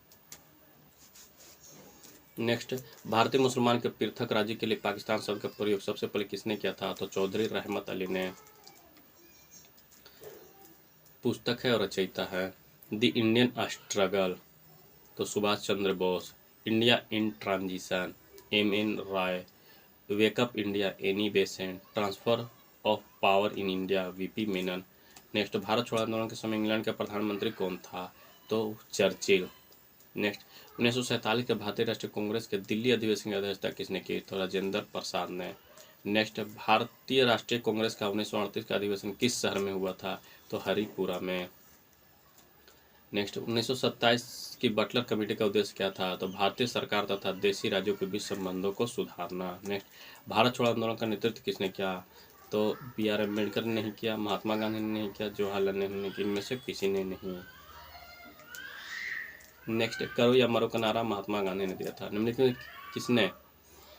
नेक्स्ट, भारतीय मुसलमान के पृथक राज्य के लिए पाकिस्तान शब्द का प्रयोग सबसे पहले किसने किया था? तो चौधरी रहमत अली ने। पुस्तक है और रचयिता है द इंडियन स्ट्रगल, तो Subhash Chandra Bose. India in transition, M N. Roy. Wake up India, Annie Besant. Transfer of power in India, VP Menon. Next, Bharat छोड़ो आंदोलन के समय इंग्लैंड का प्रधानमंत्री कौन था? तो चर्चिल। नेक्स्ट, 1947 के भारतीय राष्ट्रीय कांग्रेस के दिल्ली अधिवेशन की अध्यक्षता किसने की? तो राजेंद्र प्रसाद ने। नेक्स्ट, भारतीय राष्ट्रीय कांग्रेस का 1938 का अधिवेशन किस शहर में हुआ था? तो हरिपुरा में। नेक्स्ट, 1927 की बटलर कमेटी का उद्देश्य क्या था? तो भारतीय सरकार तथा देशी राज्यों के बीच संबंधों को सुधारना। नेक्स्ट, भारत छोड़ो आंदोलन का नेतृत्व किसने किया? तो बी.आर. अम्बेडकर ने नहीं किया, महात्मा गांधी ने नहीं किया, जवाहरलाल नेहरू ने किया, इनमें से किसी ने नहीं। नेक्स्ट, करो या मरो का नारा महात्मा गांधी ने दिया था। निम्नलिखित में किसने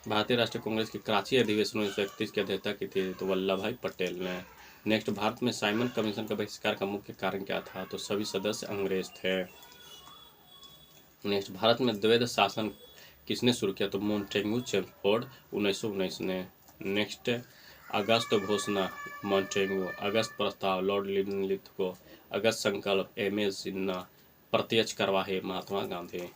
भारतीय राष्ट्रीय कांग्रेस के कराची अधिवेशन 1931 की अध्यक्षता की थी? तो वल्लभ भाई पटेल ने। नेक्स्ट, भारत में साइमन कमीशन का बहिष्कार का मुख्य कारण क्या था? तो सभी सदस्य अंग्रेज थे। नेक्स्ट, भारत में द्वैध शासन किसने शुरू किया? तो मॉन्टेग्यू चेम्सफोर्ड 1919 ने। नेक्स्ट, अगस्त घोषणा मॉन्टेग्यू। अगस्त प्रस्ताव लॉर्ड लिथगो। अगस्त संकल्प एम.ए. जिन्ना। प्रत्यक्ष करवाहे महात्मा गांधी।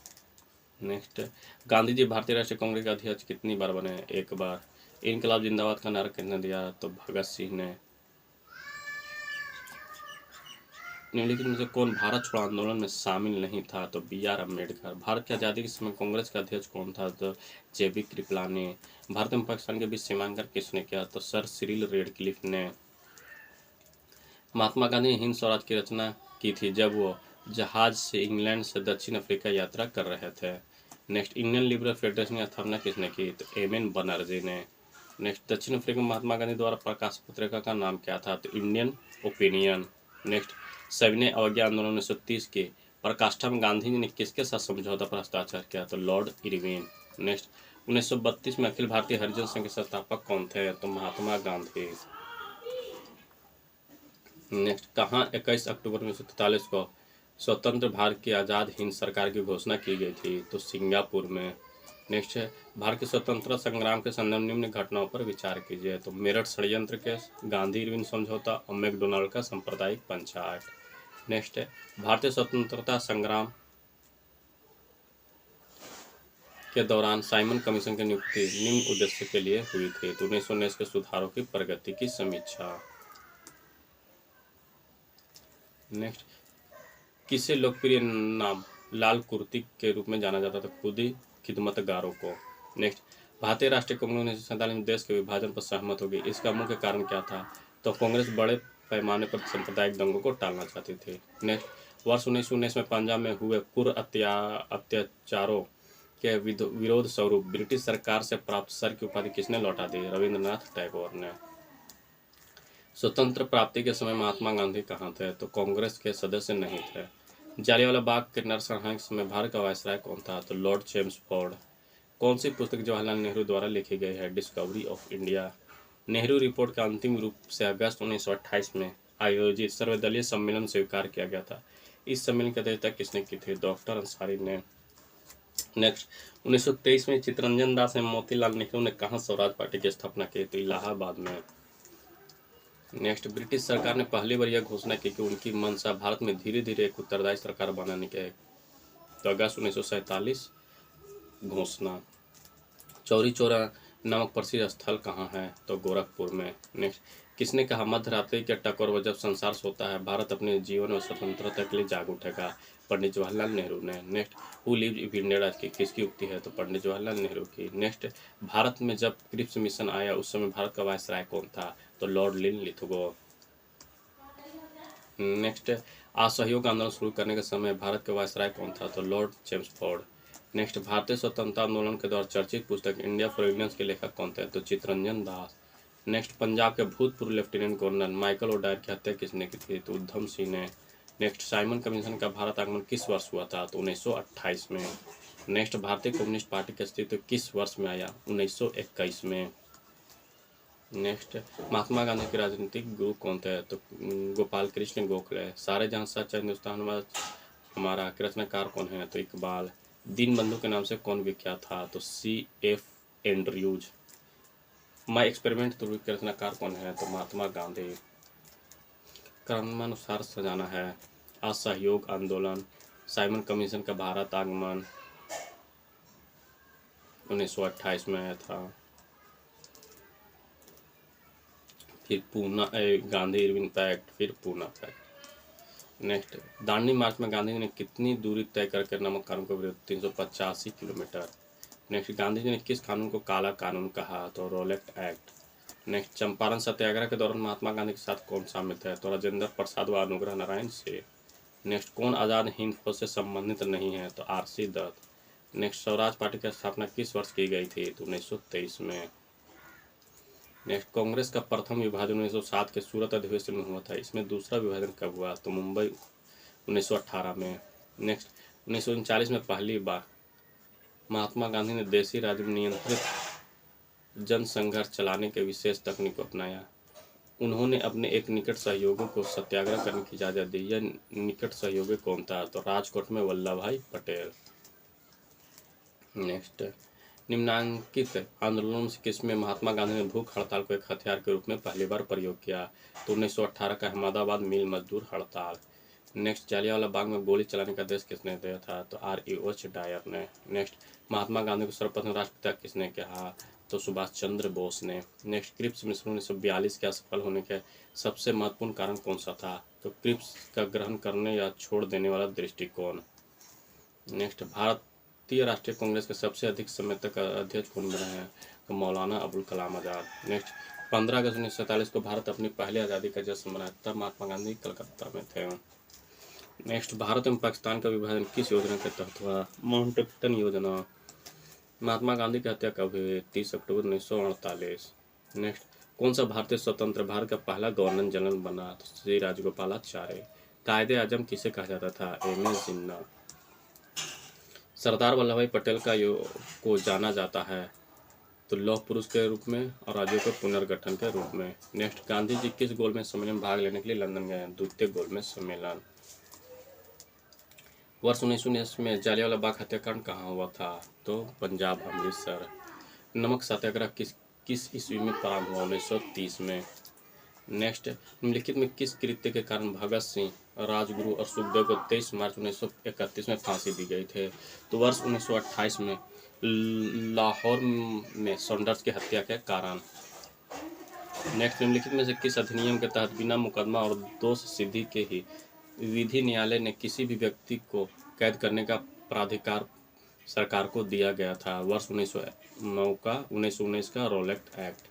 नेक्स्ट, गांधी जी भारतीय राष्ट्रीय कांग्रेस के अध्यक्ष कितनी बार बने? 1 बार। इनकलाब जिंदाबाद का नारा किसने दिया? तो भगत सिंह ने। निम्नलिखित में से कौन भारत छोड़ो आंदोलन में शामिल नहीं था? तो B.R. अम्बेडकर। भारत की आज़ादी के समय कांग्रेस का अध्यक्ष कौन था? तो J.B. कृपलानी। भारत एवं पाकिस्तान के बीच सीमांकन किसने किया? तो सर सिरिल रेडक्लिफ ने। महात्मा गांधी ने हिंद स्वराज की रचना की थी जब वो जहाज से इंग्लैंड से दक्षिण अफ्रीका यात्रा कर रहे थे। नेक्स्ट, इंडियन लिबरल फेडरेशन की स्थापना किसने की? तो M.N. बनर्जी ने। नेक्स्ट, दक्षिण अफ्रीका में महात्मा गांधी द्वारा प्रकाशित पत्रिका का नाम क्या था? तो इंडियन ओपिनियन। नेक्स्ट, सविनय अवज्ञा आंदोलन 1930 के पराकाष्ठा में गांधी जी ने किसके साथ समझौता पर हस्ताक्षर किया? तो लॉर्ड इरविन। नेक्स्ट, 1932 में अखिल भारतीय हरिजन संघ के संस्थापक कौन थे? तो महात्मा गांधी। नेक्स्ट, कहाँ 21 अक्टूबर 1943 को स्वतंत्र भारत की आज़ाद हिंद सरकार की घोषणा की गई थी? तो सिंगापुर में। नेक्स्ट है, भारत के स्वतंत्रता संग्राम के संदर्भ निम्न घटनाओं पर विचार कीजिए। तो मेरठ षड्यंत्र केस, गांधी इरविन समझौता और मैकडोनाल्ड का सांप्रदायिक पंचायत। नेक्स्ट है, भारतीय स्वतंत्रता संग्राम के दौरान साइमन कमीशन की नियुक्ति निम्न उद्देश्य के लिए हुई थी? तो 1919 के सुधारों की प्रगति की समीक्षा। नेक्स्ट, किसे लोकप्रिय नाम लाल कुर्ती के रूप में जाना जाता था? खुद ही खिदमतगारों को। नेक्स्ट, भारतीय राष्ट्रीय कांग्रेस 1947 में देश के विभाजन पर सहमत हो गई, इसका मुख्य कारण क्या था? तो कांग्रेस बड़े पैमाने पर सांप्रदायिक दंगों को टालना चाहती थी। नेक्स्ट, वर्ष 1919 में पंजाब में हुए कुर अत्याचारों के विरोध स्वरूप ब्रिटिश सरकार से प्राप्त सर की उपाधि किसने लौटा दी? रविंद्रनाथ टैगोर ने। स्वतंत्र प्राप्ति के समय महात्मा गांधी कहाँ थे? तो कांग्रेस के सदस्य नहीं थे। जालियांवाला बाग के नरसंहार के समय भारत का वायसराय कौन था? तो लॉर्ड चेम्सफोर्ड। कौन सी पुस्तक जवाहरलाल नेहरू द्वारा लिखी गई है? Discovery of India. Nehru report का अंतिम रूप से अगस्त 1928 में आयोजित सर्वदलीय सम्मेलन स्वीकार किया गया था। इस सम्मेलन की अध्यक्षता किसने की थी? डॉक्टर अंसारी ने। नेक्स्ट, 1923 में चित्तरंजन दास एवं मोतीलाल नेहरू ने कहाँ स्वराज पार्टी की स्थापना की? तो इलाहाबाद में। नेक्स्ट, ब्रिटिश सरकार ने पहली बार यह घोषणा की कि उनकी मंशा भारत में धीरे धीरे एक उत्तरदायी सरकार बनाने की है। तो अगस्त 1947 घोषणा। चौरी चौरा नामक प्रसिद्ध स्थल कहाँ है? तो गोरखपुर में। नेक्स्ट, किसने कहा मध्य रात्रि के टकोर व जब संसार सोता है भारत अपने जीवन और स्वतंत्रता के लिए जाग उठेगा? पंडित जवाहरलाल नेहरू ने। Next, who lived in India की किसकी उक्ति है? तो पंडित जवाहरलाल नेहरू की। नेक्स्ट, भारत में जब क्रिप्स मिशन आया उस समय भारत का वायसराय कौन था? तो लॉर्ड लिनलिथगो। नेक्स्ट, असहयोग आंदोलन शुरू करने के समय भारत का वायसराय कौन था? तो लॉर्ड चेम्सफोर्ड। नेक्स्ट, भारतीय स्वतंत्रता आंदोलन के दौरान चर्चित पुस्तक इंडिया फॉर इंडियंस के लेखक कौन थे? तो चित्तरंजन दास। नेक्स्ट, पंजाब के भूतपूर्व लेफ्टिनेंट गवर्नर माइकल ओडायर की हत्या किसने की थी? तो उधम सिंह ने। नेक्स्ट, साइमन कमीशन का भारत आगमन किस वर्ष हुआ था? तो 1928 में। नेक्स्ट, भारतीय कम्युनिस्ट पार्टी का अस्तित्व किस वर्ष में आया? 1921 में। नेक्स्ट, महात्मा गांधी के राजनीतिक गुरु कौन थे? तो गोपाल कृष्ण गोखले। सारे जहां सच है हिंदुस्तान में हमारा के रचनाकार कौन है? तो इकबाल। दीनबंधु के नाम से कौन विख्यात था? तो C.F. एंड्रयूज। माई एक्सपेरिमेंट ध्रुव के रचनाकार कौन है? तो महात्मा गांधी। क्रमानुसार सजाना है। असहयोग आंदोलन, साइमन कमीशन का भारत आगमन 1928 में आया था, फिर पूना गांधी इरविन पैक्ट, फिर पूना पैक्ट। नेक्स्ट, दांडी मार्च में गांधी जी ने कितनी दूरी तय करके नमक कानून का विरोध? 385 किलोमीटर। नेक्स्ट, गांधी जी ने किस कानून को काला कानून कहा? तो रोलेक्ट एक्ट। नेक्स्ट, चंपारण सत्याग्रह के दौरान महात्मा गांधी के साथ कौन शामिल थे? तो राजेंद्र प्रसाद व अनुग्रह नारायण से। नेक्स्ट, कौन आज़ाद हिंद फौज से संबंधित नहीं है? तो R.C. Dutt. Next, Swaraj party की स्थापना किस वर्ष की गई थी? तो 1923 में। नेक्स्ट, कांग्रेस का प्रथम विभाजन 1907 के सूरत अधिवेशन में हुआ था, इसमें दूसरा विभाजन कब हुआ? तो मुंबई 1918 में। नेक्स्ट, 1939 में पहली बार महात्मा गांधी ने देसी राज में नियंत्रित जनसंघर्ष चलाने के विशेष तकनीक को अपनाया। उन्होंने अपने एक निकट सहयोगी को सत्याग्रह करने की इजाज़त दी। यह निकट सहयोगी कौन था? तो राजकोट में वल्लभ भाई पटेल। नेक्स्ट, निम्नांकित आंदोलनों से किसमें महात्मा गांधी ने भूख हड़ताल को एक हथियार के रूप में पहली बार प्रयोग किया? तो 1918 का अहमदाबाद मिल मजदूर हड़ताल। नेक्स्ट, जालियांवाला बाग में गोली चलाने का आदेश किसने दिया था? तो R.E.O. डायर ने। नेक्स्ट, महात्मा गांधी को सर्वप्रथम राष्ट्रपिता किसने कहा? तो सुभाष चंद्र बोस ने। नेक्स्ट, क्रिप्स मिशन 1942 के असफल होने के सबसे महत्वपूर्ण कारण कौन सा था? तो क्रिप्स का ग्रहण करने या छोड़ देने वाला दृष्टिकोण। नेक्स्ट, भारतीय राष्ट्रीय कांग्रेस के सबसे अधिक समय तक अध्यक्ष कौन बने हैं? तो मौलाना अबुल कलाम आज़ाद। नेक्स्ट, 15 अगस्त 1947 को भारत अपनी पहली आज़ादी का जश्न मनाया, तब महात्मा गांधी कलकत्ता में थे। नेक्स्ट, भारत एवं पाकिस्तान का विभाजन किस योजना के तहत हुआ? माउंटबेटन योजना। महात्मा गांधी की हत्या कब हुई? 30 अक्टूबर 1948। नेक्स्ट, कौन सा भारतीय स्वतंत्र भारत का पहला गवर्नर जनरल बना? तो श्री राजगोपालाचारी। कायदे आजम किसे कहा जाता था? एम एस जिन्ना। सरदार वल्लभ भाई पटेल को जाना जाता है तो लौह पुरुष के रूप में और राज्यों के पुनर्गठन के रूप में। नेक्स्ट, गांधी जी किस गोलमेज सम्मेलन में भाग लेने के लिए लंदन गए? द्वितीय गोलमेज सम्मेलन। वर्ष 1919 में जालियांवाला बाग हत्याकांड कहाँ हुआ था? तो पंजाब, अमृतसर। नमक सत्याग्रह किस ईस्वी में प्रारंभ हुआ? 1930 में। नेक्स्ट, निम्नलिखित में किस कृत्य के कारण भगत सिंह, राजगुरु और सुखदेव को 23 मार्च 1931 में फांसी दी गई थे? तो वर्ष 1928 में लाहौर में सॉन्डर्स की हत्या के कारण। नेक्स्ट, निम्नलिखित में से किस अधिनियम के तहत बिना मुकदमा और दोष सिद्धि के ही विधि न्यायालय ने किसी भी व्यक्ति को कैद करने का प्राधिकार सरकार को दिया गया था? वर्ष 1919 का रोलेक्ट एक्ट।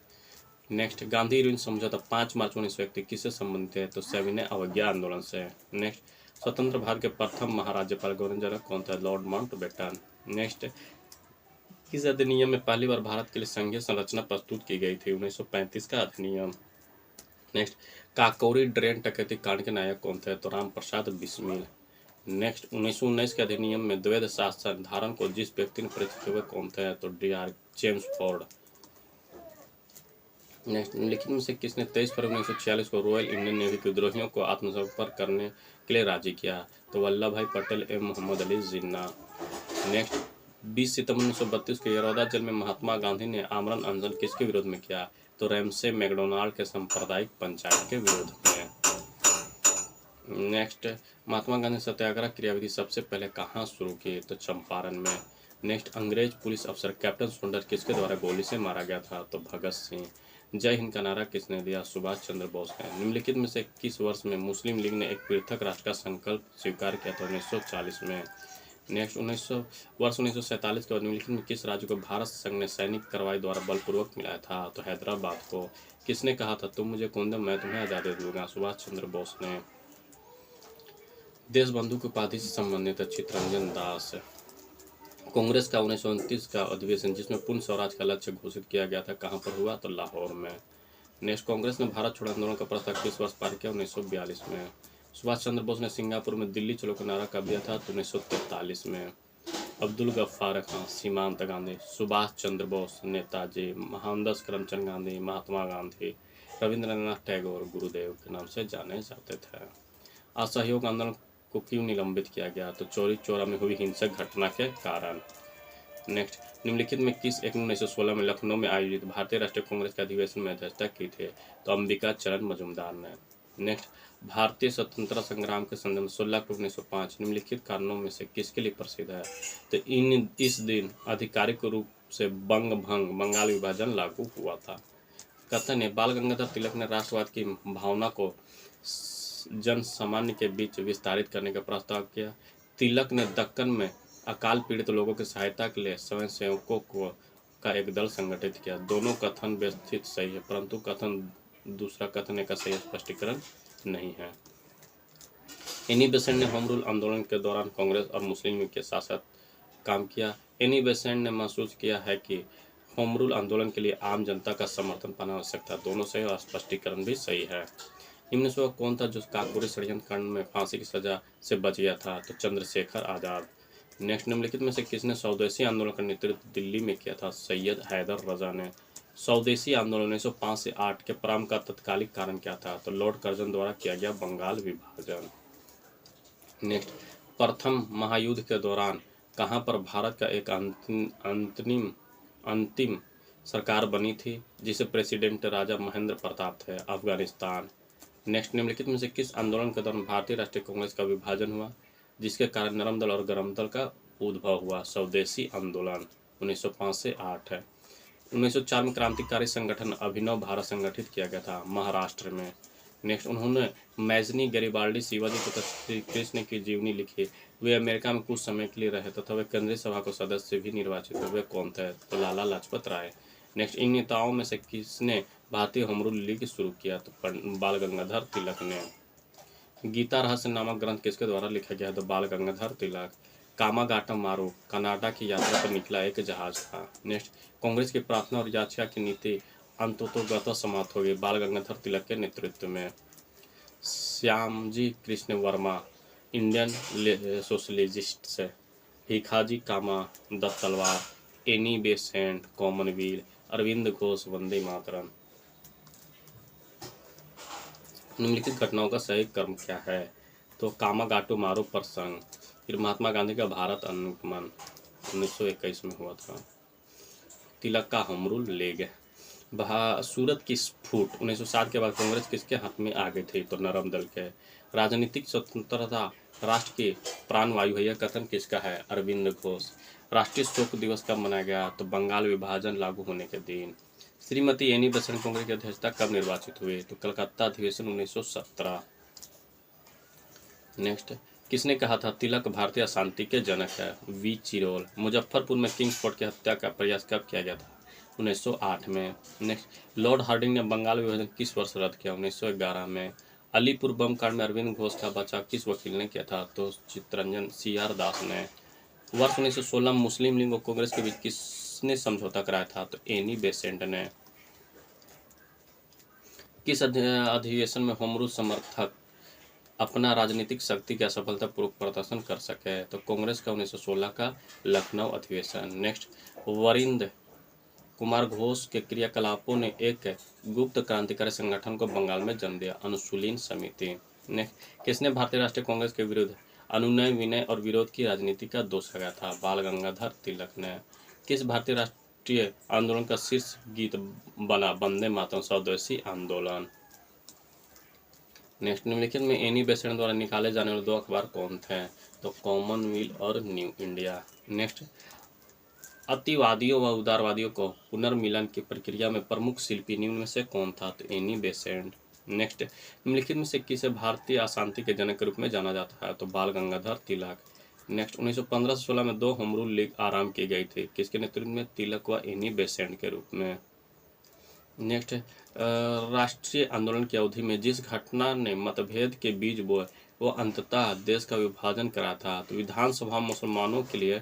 नेक्स्ट, गांधी इरविन समझौता 5 मार्च 1931 किससे संबंधित है? तो सविनय अवज्ञा आंदोलन से। नेक्स्ट, स्वतंत्र भारत के प्रथम महाराज्यपाल गवर्नर जनरल कौन था? Lord Mountbatten. नेक्स्ट, किस अधिनियम में पहली बार भारत के लिए संघीय संरचना प्रस्तुत की गई थी? 1935 का अधिनियम। नेक्स्ट, काकोरी ड्रेन डकैती कांड के नायक कौन थे? तो राम प्रसाद बिस्मिल। नेक्स्ट, 1919 के अधिनियम में द्वैध शासन धारण को जिस व्यक्ति ने प्रस्तुत किया कौन थे? तो डी.आर. चेम्सफोर्ड। नेक्स्ट, निम्नलिखित में से किसने 23 फरवरी 1946 को रॉयल इंडियन नेवी के विद्रोहियों को आत्मसमर्पण करने के लिए राजी किया? तो वल्लभ भाई पटेल एवं मोहम्मद अली जिन्ना। नेक्स्ट, 20 सितंबर 1932 के यरौदा जेल में महात्मा गांधी ने आमरण अनशन किसके विरोध में किया? तो रैमसे मैकडोनाल्ड के सांप्रदायिक पंचायत के विरोध में। नेक्स्ट, महात्मा गांधी सत्याग्रह क्रियाविधि सबसे पहले कहाँ शुरू की? तो चंपारण में। नेक्स्ट, अंग्रेज पुलिस अफसर कैप्टन सॉन्डर्स किसके द्वारा गोली से मारा गया था? तो भगत सिंह। जय हिंद का नारा किसने दिया? सुभाष चंद्र बोस ने। निम्नलिखित में से किस वर्ष में मुस्लिम लीग ने एक पृथक राष्ट्र का संकल्प स्वीकार किया था? 1940 में। नेक्स्ट, वर्ष 1947 के बाद निम्नलिखित में किस राज्य को भारत संघ ने सैनिक कार्रवाई द्वारा बलपूर्वक मिलाया था? तो हैदराबाद को। किसने कहा था तुम मुझे खून दो मैं तुम्हें आज़ादी दूंगा? सुभाष चंद्र बोस ने। देशबंधु की उपाधि से संबंधित चित्तरंजन दास। कांग्रेस का 1929 का अधिवेशन जिसमें पूर्ण स्वराज का लक्ष्य घोषित किया गया था कहाँ पर हुआ? तो लाहौर में। नेक्स्ट, कांग्रेस ने भारत छोड़ो आंदोलन का प्रस्ताव किस वर्ष पारित किया? 1942 में। सुभाष चंद्र बोस ने सिंगापुर में दिल्ली चलो का नारा कब दिया था? तो 1943 में। अब्दुल गफ्फार खां, सीमांत गांधी, सुभाष चंद्र बोस, नेताजी, मोहनदास करमचंद गांधी, महात्मा गांधी, रविंद्रनाथ टैगोर गुरुदेव के नाम से जाने जाते थे। असहयोग आंदोलन को क्यों निलंबित किया गया? तो चौरी चौरा में हुई हिंसक घटना के कारण। नेक्स्ट, निम्नलिखित में किस एक 1916 में लखनऊ में आयोजित भारतीय राष्ट्रीय कांग्रेस के अधिवेशन में अध्यक्षता की थी? तो अंबिका चरण मजूमदार ने। नेक्स्ट, भारतीय स्वतंत्रता संग्राम के संदर्भ 16 अक्टूबर 1905 निम्नलिखित कारणों में से किसके लिए प्रसिद्ध है? तो इस दिन आधिकारिक रूप से बंगाल विभाजन लागू हुआ था। कथन है, बाल गंगाधर तिलक ने राष्ट्रवाद की भावना को जन सामान्य के बीच विस्तारित करने का प्रस्ताव किया। तिलक ने दक्कन में अकाल पीड़ित लोगों की सहायता के लिए स्वयंसेवकों का एक दल संगठित किया। दोनों कथन व्यवस्थित सही है, परंतु दूसरा कथन का सही स्पष्टीकरण नहीं है। एनी बेसेंट ने होम रूल आंदोलन के दौरान कांग्रेस और मुस्लिम लीग के साथ साथ काम किया। एनी बेसेंट ने महसूस किया है कि होम रूल आंदोलन के लिए आम जनता का समर्थन पाना आवश्यक था। दोनों सही और स्पष्टीकरण भी सही है। निम्न से वह कौन था जो काकोरी षड्यंत्र कांड में फांसी की सजा से बच गया था? तो चंद्रशेखर आजाद। नेक्स्ट, निम्नलिखित में से किसने स्वदेशी आंदोलन का नेतृत्व दिल्ली में किया था? सैयद हैदर रजा ने। स्वदेशी आंदोलन 1905 से 8 के प्रारंभ का तत्कालिक कारण क्या था? तो लॉर्ड कर्जन द्वारा किया गया बंगाल विभाजन। नेक्स्ट, प्रथम महायुद्ध के दौरान कहाँ पर भारत का एक अंतिम सरकार बनी थी जिसे प्रेसिडेंट राजा महेंद्र प्रताप थे? अफगानिस्तान। नेक्स्ट, निम्नलिखित में से किस आंदोलन के दौरान भारतीय राष्ट्रीय कांग्रेस का विभाजन हुआ जिसके कारण नरम दल और गरम दल का उद्भव हुआ? स्वदेशी आंदोलन 1905 से 8 है। 1904 में क्रांतिकारी संगठन अभिनव भारत संगठित किया गया था महाराष्ट्र में। नेक्स्ट, उन्होंने मैजनी, गैरिबाल्डी, शिवाजी तथा श्री कृष्ण की जीवनी लिखी। वे अमेरिका में कुछ समय के लिए रहे तथा वे केंद्रीय सभा को सदस्य भी निर्वाचित हुए। वे कौन थे? तो लाला लाजपत राय। नेक्स्ट, इन नेताओं में से किसने भारतीय होम रूल लीग शुरू किया? तो बाल गंगाधर तिलक ने। गीता रहस्य नामक ग्रंथ किसके द्वारा लिखा गया? तो बाल गंगाधर तिलक। कामागाटम मारो कनाडा की यात्रा पर निकला एक जहाज था। नेक्स्ट, कांग्रेस की प्रार्थना और याचिका की नीति अंततोगत समाप्त हो गई बाल गंगाधर तिलक के नेतृत्व में। श्यामजी कृष्ण वर्मा इंडियन सोशलिस्ट से। भिखाजी कामा दत्त Talwar, Annie Besant commonwealth, Arvind Ghosh Vande Mataram. निम्नलिखित घटनाओं का सही क्रम क्या है? तो कामागाटो मारो प्रसंग, फिर महात्मा गांधी का भारत अनुगमन 1921 में हुआ था। तिलक का होम रूल लीग। सूरत की स्फूट 1960 के बाद कांग्रेस किसके हाथ में आ गई थी? तो नरम दल के। राजनीतिक स्वतंत्रता राष्ट्र की प्राणवायु है, यह कथन किसका है? अरविंद घोष। राष्ट्रीय शोक दिवस कब मनाया गया? तो बंगाल विभाजन लागू होने के दिन। श्रीमती एनी बेसेंट कांग्रेस की अध्यक्षता कब निर्वाचित हुए? तो कलकत्ता अधिवेशन 1917। नेक्स्ट, किसने कहा था तिलक भारतीय अशांति के जनक है? We Chirol. मुजफ्फरपुर में किंग्स फोर्ट की हत्या का प्रयास कब किया गया था? 1908 में। नेक्स्ट, लॉर्ड हार्डिंग ने बंगाल विभाजन किस वर्ष रद्द किया? 1911 में। अलीपुर बम कांड में अरविंद घोष का बचाव किस वकील ने किया था? तो चित्तरंजन CR दास ने। वर्ष 1916 में मुस्लिम लीग और कांग्रेस के बीच किसने समझौता कराया था? तो एनी बेसेंट ने। किस अधिवेशन में होम रूल समर्थक अपना राजनीतिक शक्ति का सफलतापूर्वक प्रदर्शन कर सके? तो कांग्रेस का 1916 का लखनऊ अधिवेशन। नेक्स्ट, वरिंद कुमार घोष के क्रियाकलापों ने एक गुप्त क्रांतिकारी संगठन को बंगाल में जन्म दिया, अनुशीलन समिति। नेक्स्ट, किसने भारतीय राष्ट्रीय कांग्रेस के विरुद्ध अनुनय विनय और विरोध की राजनीति का दोष लगाया था? बाल गंगाधर तिलक ने। किस भारतीय राष्ट्रीय आंदोलन का शीर्ष गीत बना वंदे मातरम स्वदेशी आंदोलन? नेक्स्ट, निम्नलिखित में एनी बेसेंट द्वारा निकाले जाने वाले 2 अखबार कौन थे? तो कॉमनवेल्थ और न्यू इंडिया। नेक्स्ट, अतिवादियों व उदारवादियों को पुनर्मिलन की प्रक्रिया में प्रमुख शिल्पी निम्न में से कौन था? तो एनी बेसेंट। नेक्स्ट, निम्नलिखित में से किसे भारतीय अशांति के जनक के रूप में जाना जाता है? तो बाल गंगाधर तिलक। नेक्स्ट, 1915 से 16 में 2 होम रूल लीग आरंभ की गई थी, किसके नेतृत्व में? तिलक व एनी बेसेंट के रूप में। नेक्स्ट, राष्ट्रीय आंदोलन की अवधि में जिस घटना ने मतभेद के बीज बोए वो अंततः देश का विभाजन करा था? तो विधानसभा मुसलमानों के लिए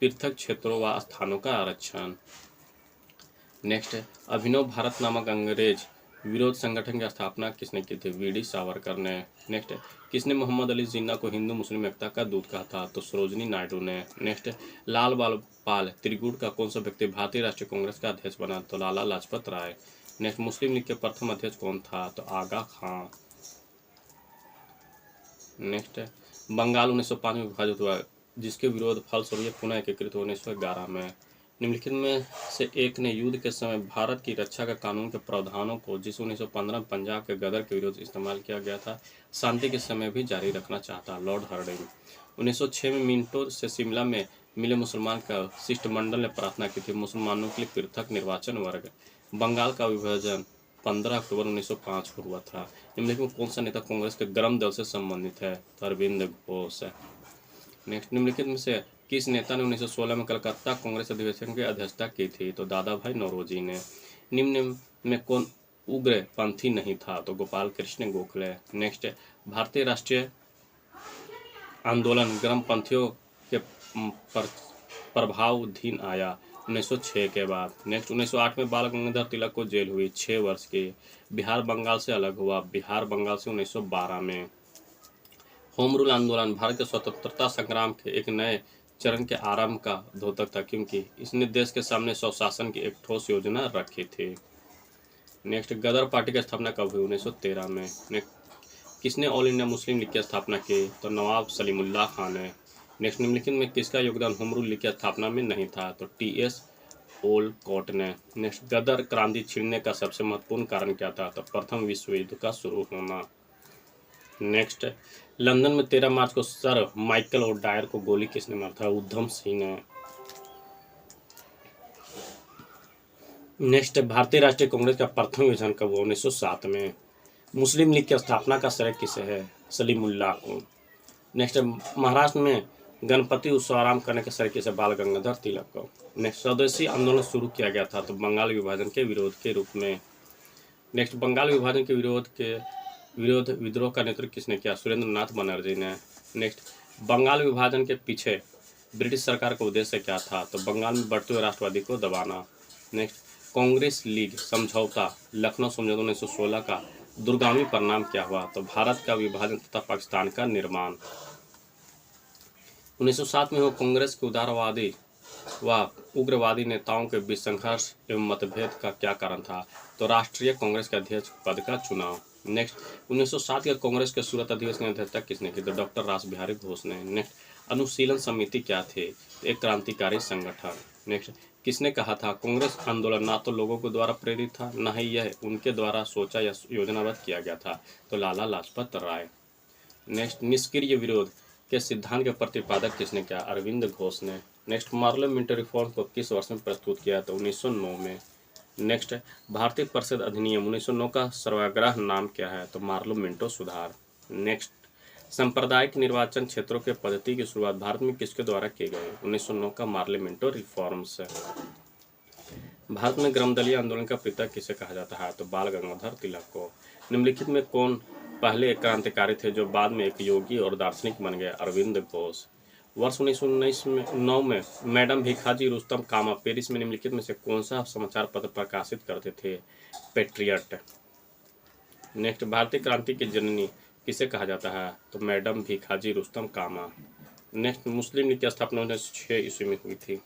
पृथक क्षेत्रों व स्थानों का आरक्षण। नेक्स्ट, अभिनव भारत नामक अंग्रेज विरोध संगठन की स्थापना किसने की थी? VD सावरकर ने। नेक्स्ट, किसने मोहम्मद अली जिन्ना को हिंदू मुस्लिम एकता का दूत कहा था? तो सरोजनी नायडू ने। नेक्स्ट, लाल बाल पाल त्रिगुड़ का कौन सा व्यक्ति भारतीय राष्ट्रीय कांग्रेस का अध्यक्ष बना? तो लाला लाजपत राय। नेक्स्ट, मुस्लिम लीग के प्रथम अध्यक्ष कौन था? तो आगा खां। नेक्स्ट, बंगाल 1905 में विभाजित हुआ, जिसके विरोध फलस्वरूप पुनः एकीकृत हुए 1911 में। निम्नलिखित में से एक ने युद्ध के समय भारत की रक्षा का कानून के प्रावधानों को, जिसे 1915 में पंजाब के गदर के विरुद्ध इस्तेमाल किया गया था, शांति के समय भी जारी रखना चाहता? Lord Hardinge. 1906 में मिंटो से शिमला में मिले मुसलमान का शिष्टमंडल ने प्रार्थना की थी मुसलमानों के लिए पृथक निर्वाचन वर्ग। बंगाल का विभाजन 15 अक्टूबर 1905 को हुआ था। निम्नलिखित में कौन सा नेता कांग्रेस के गर्म दल से संबंधित है? अरविंद घोष। नेक्स्ट, निम्नलिखित में से किस नेता ने 1916 में कलकत्ता कांग्रेस अधिवेशन की अध्यक्षता की थी? तो दादा भाई नौरोजी ने। निम्न में कौन उग्र पंथी नहीं था? तो गोपाल कृष्ण गोखले। नेक्स्ट, भारतीय राष्ट्रीय आंदोलन गर्मपंथियों के प्रभावाधीन आया 1906 के बाद। नेक्स्ट, 1908 में बाल गंगाधर तिलक को जेल हुई 6 वर्ष की। बिहार बंगाल से अलग हुआ, बिहार बंगाल से 1912 में। होम रूल आंदोलन भारत के स्वतंत्रता संग्राम के एक नए चरण के आरंभ का द्योतक था, क्योंकि इसने देश के सामने स्वशासन की एक ठोस योजना रखी थी। नेक्स्ट, गदर पार्टी की स्थापना कब हुई? 1913 में। नेक्स्ट, किसने ऑल इंडिया मुस्लिम लीग की स्थापना की? तो नवाब सलीमुल्लाह खान ने। नेक्स्ट, निम्नलिखित में किसका योगदान होम रूल लीग की स्थापना में नहीं था? तो TS ओलकॉट ने। नेक्स्ट, गदर क्रांति छिड़ने का सबसे महत्वपूर्ण कारण क्या था? तो प्रथम विश्व युद्ध का शुरू होना। नेक्स्ट, लंदन में 13 मार्च को सर माइकल ओडायर को गोली किसने मारा था? उधम सिंह ने। नेक्स्ट, भारतीय राष्ट्रीय कांग्रेस का प्रथम विभाजन कब हुआ? 1907 में। मुस्लिम लीग की स्थापना का श्रेय किसे है? सलीमुल्लाह को। नेक्स्ट, महाराष्ट्र में गणपति उत्सव आरंभ करने के श्रेय किसे? बाल गंगाधर तिलक को। नेक्स्ट, स्वदेशी आंदोलन शुरू किया गया था तो बंगाल विभाजन के विरोध के रूप में। नेक्स्ट, बंगाल विभाजन के विरोध विद्रोह का नेतृत्व किसने किया? सुरेंद्र नाथ बनर्जी ने। नेक्स्ट, बंगाल विभाजन के पीछे ब्रिटिश सरकार का उद्देश्य क्या था? तो बंगाल में बढ़ते हुए राष्ट्रवादी को दबाना। नेक्स्ट, कांग्रेस लीग समझौता, लखनऊ समझौता 1916 का दूरगामी परिणाम क्या हुआ? तो भारत का विभाजन तथा पाकिस्तान का निर्माण। 1907 में हुआ कांग्रेस के उदारवादी व उग्रवादी नेताओं के बीच संघर्ष एवं मतभेद का क्या कारण था? तो राष्ट्रीय कांग्रेस के अध्यक्ष पद का चुनाव। नेक्स्ट, 1907 के कांग्रेस के सूरत अधिवेशन की अध्यक्षता किसने की? तो डॉक्टर रासबिहारी घोष ने। नेक्स्ट, अनुशीलन समिति क्या थे? एक क्रांतिकारी संगठन। नेक्स्ट, किसने कहा था कांग्रेस आंदोलन ना तो लोगों के द्वारा प्रेरित था न ही यह उनके द्वारा सोचा या योजनाबद्ध किया गया था? तो लाला लाजपत राय। नेक्स्ट, निष्क्रिय विरोध के सिद्धांत के प्रतिपादक किसने किया? अरविंद घोष ने। नेक्स्ट, पार्लियामेंट्री रिफॉर्म को किस वर्ष में प्रस्तुत किया? तो 1909 में। नेक्स्ट, भारतीय परिषद अधिनियम 1909 का सर्वग्राह नाम क्या है? तो पार्लियामेंटो सुधार। नेक्स्ट, सांप्रदायिक निर्वाचन क्षेत्रों के पद्धति की शुरुआत भारत में किसके द्वारा की गई? 1909 का पार्लियामेंटो रिफॉर्म्स। भारत में ग्रामदलीय आंदोलन का पिता किसे कहा जाता है? तो बाल गंगाधर तिलक को। निम्नलिखित में कौन पहले एक क्रांतिकारी थे जो बाद में एक योगी और दार्शनिक बन गए? अरविंद घोष। वर्ष 1909 में मैडम भिखाजी रुस्तम कामा पेरिस में निम्नलिखित में से कौन सा समाचार पत्र प्रकाशित करते थे? पेट्रियट। नेक्स्ट, भारतीय क्रांति की जननी किसे कहा जाता है? तो मैडम भिखाजी रुस्तम कामा। नेक्स्ट, मुस्लिम लीग की स्थापना 1906 ईस्वी में हुई थी।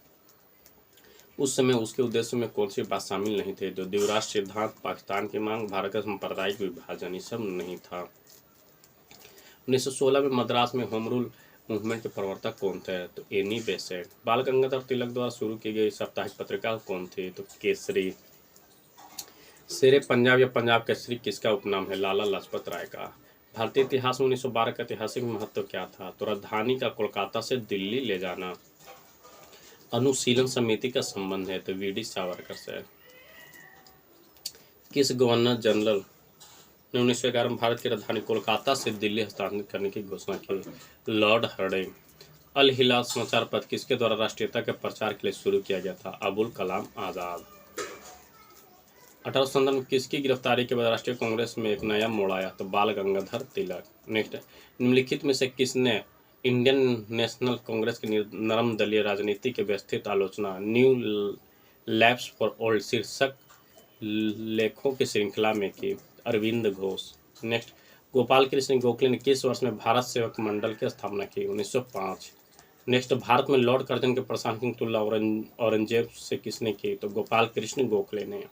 उस समय उसके उद्देश्य में कौन सी बात शामिल नहीं थे? जो द्विराष्ट्र सिद्धांत, पाकिस्तान की मांग, भारत का सांप्रदायिक विभाजन, ये सब नहीं था। 1916 में मद्रास में होम रूल मूवमेंट के प्रवर्तक कौन थे? तो एनी बेसेंट। बाल गंगाधर तिलक द्वारा शुरू की गई साप्ताहिक पत्रिका कौन थी? तो केसरी। शेरे पंजाब या पंजाब केसरी किसका उपनाम है? लाला लाजपत राय का। भारतीय इतिहास में 1912 का ऐतिहासिक महत्व क्या था? तो राजधानी का कोलकाता से दिल्ली ले जाना। अनुशीलन समिति का संबंध है तो वीडी सावरकर से। किस गवर्नर जनरल ने 1911 में भारत की राजधानी कोलकाता से दिल्ली हस्तांतरित करने की घोषणा की? Lord herding. अल हिलाल समाचार पत्र किसके द्वारा राष्ट्रीयता के प्रचार के लिए शुरू किया गया था? अबुल कलाम आजाद। 1857 में किसकी गिरफ्तारी के बाद राष्ट्रीय कांग्रेस में एक नया मोड़ आया? तो बाल गंगाधर तिलक। नेक्स्ट, निम्नलिखित में से किसने इंडियन नेशनल कांग्रेस की नरम दलीय राजनीति के व्यवस्थित आलोचना न्यू लैप्स फॉर ओल्ड शीर्षक लेखों की श्रृंखला में की? अरविंद घोष। नेक्स्ट, गोपाल कृष्ण गोखले ने किस वर्ष में भारत सेवक मंडल की स्थापना की? 1905। नेक्स्ट, भारत में लॉर्ड कर्जन के प्रशासनिक तुलना औरंगजेब से किसने की? तो गोपाल कृष्ण गोखले ने।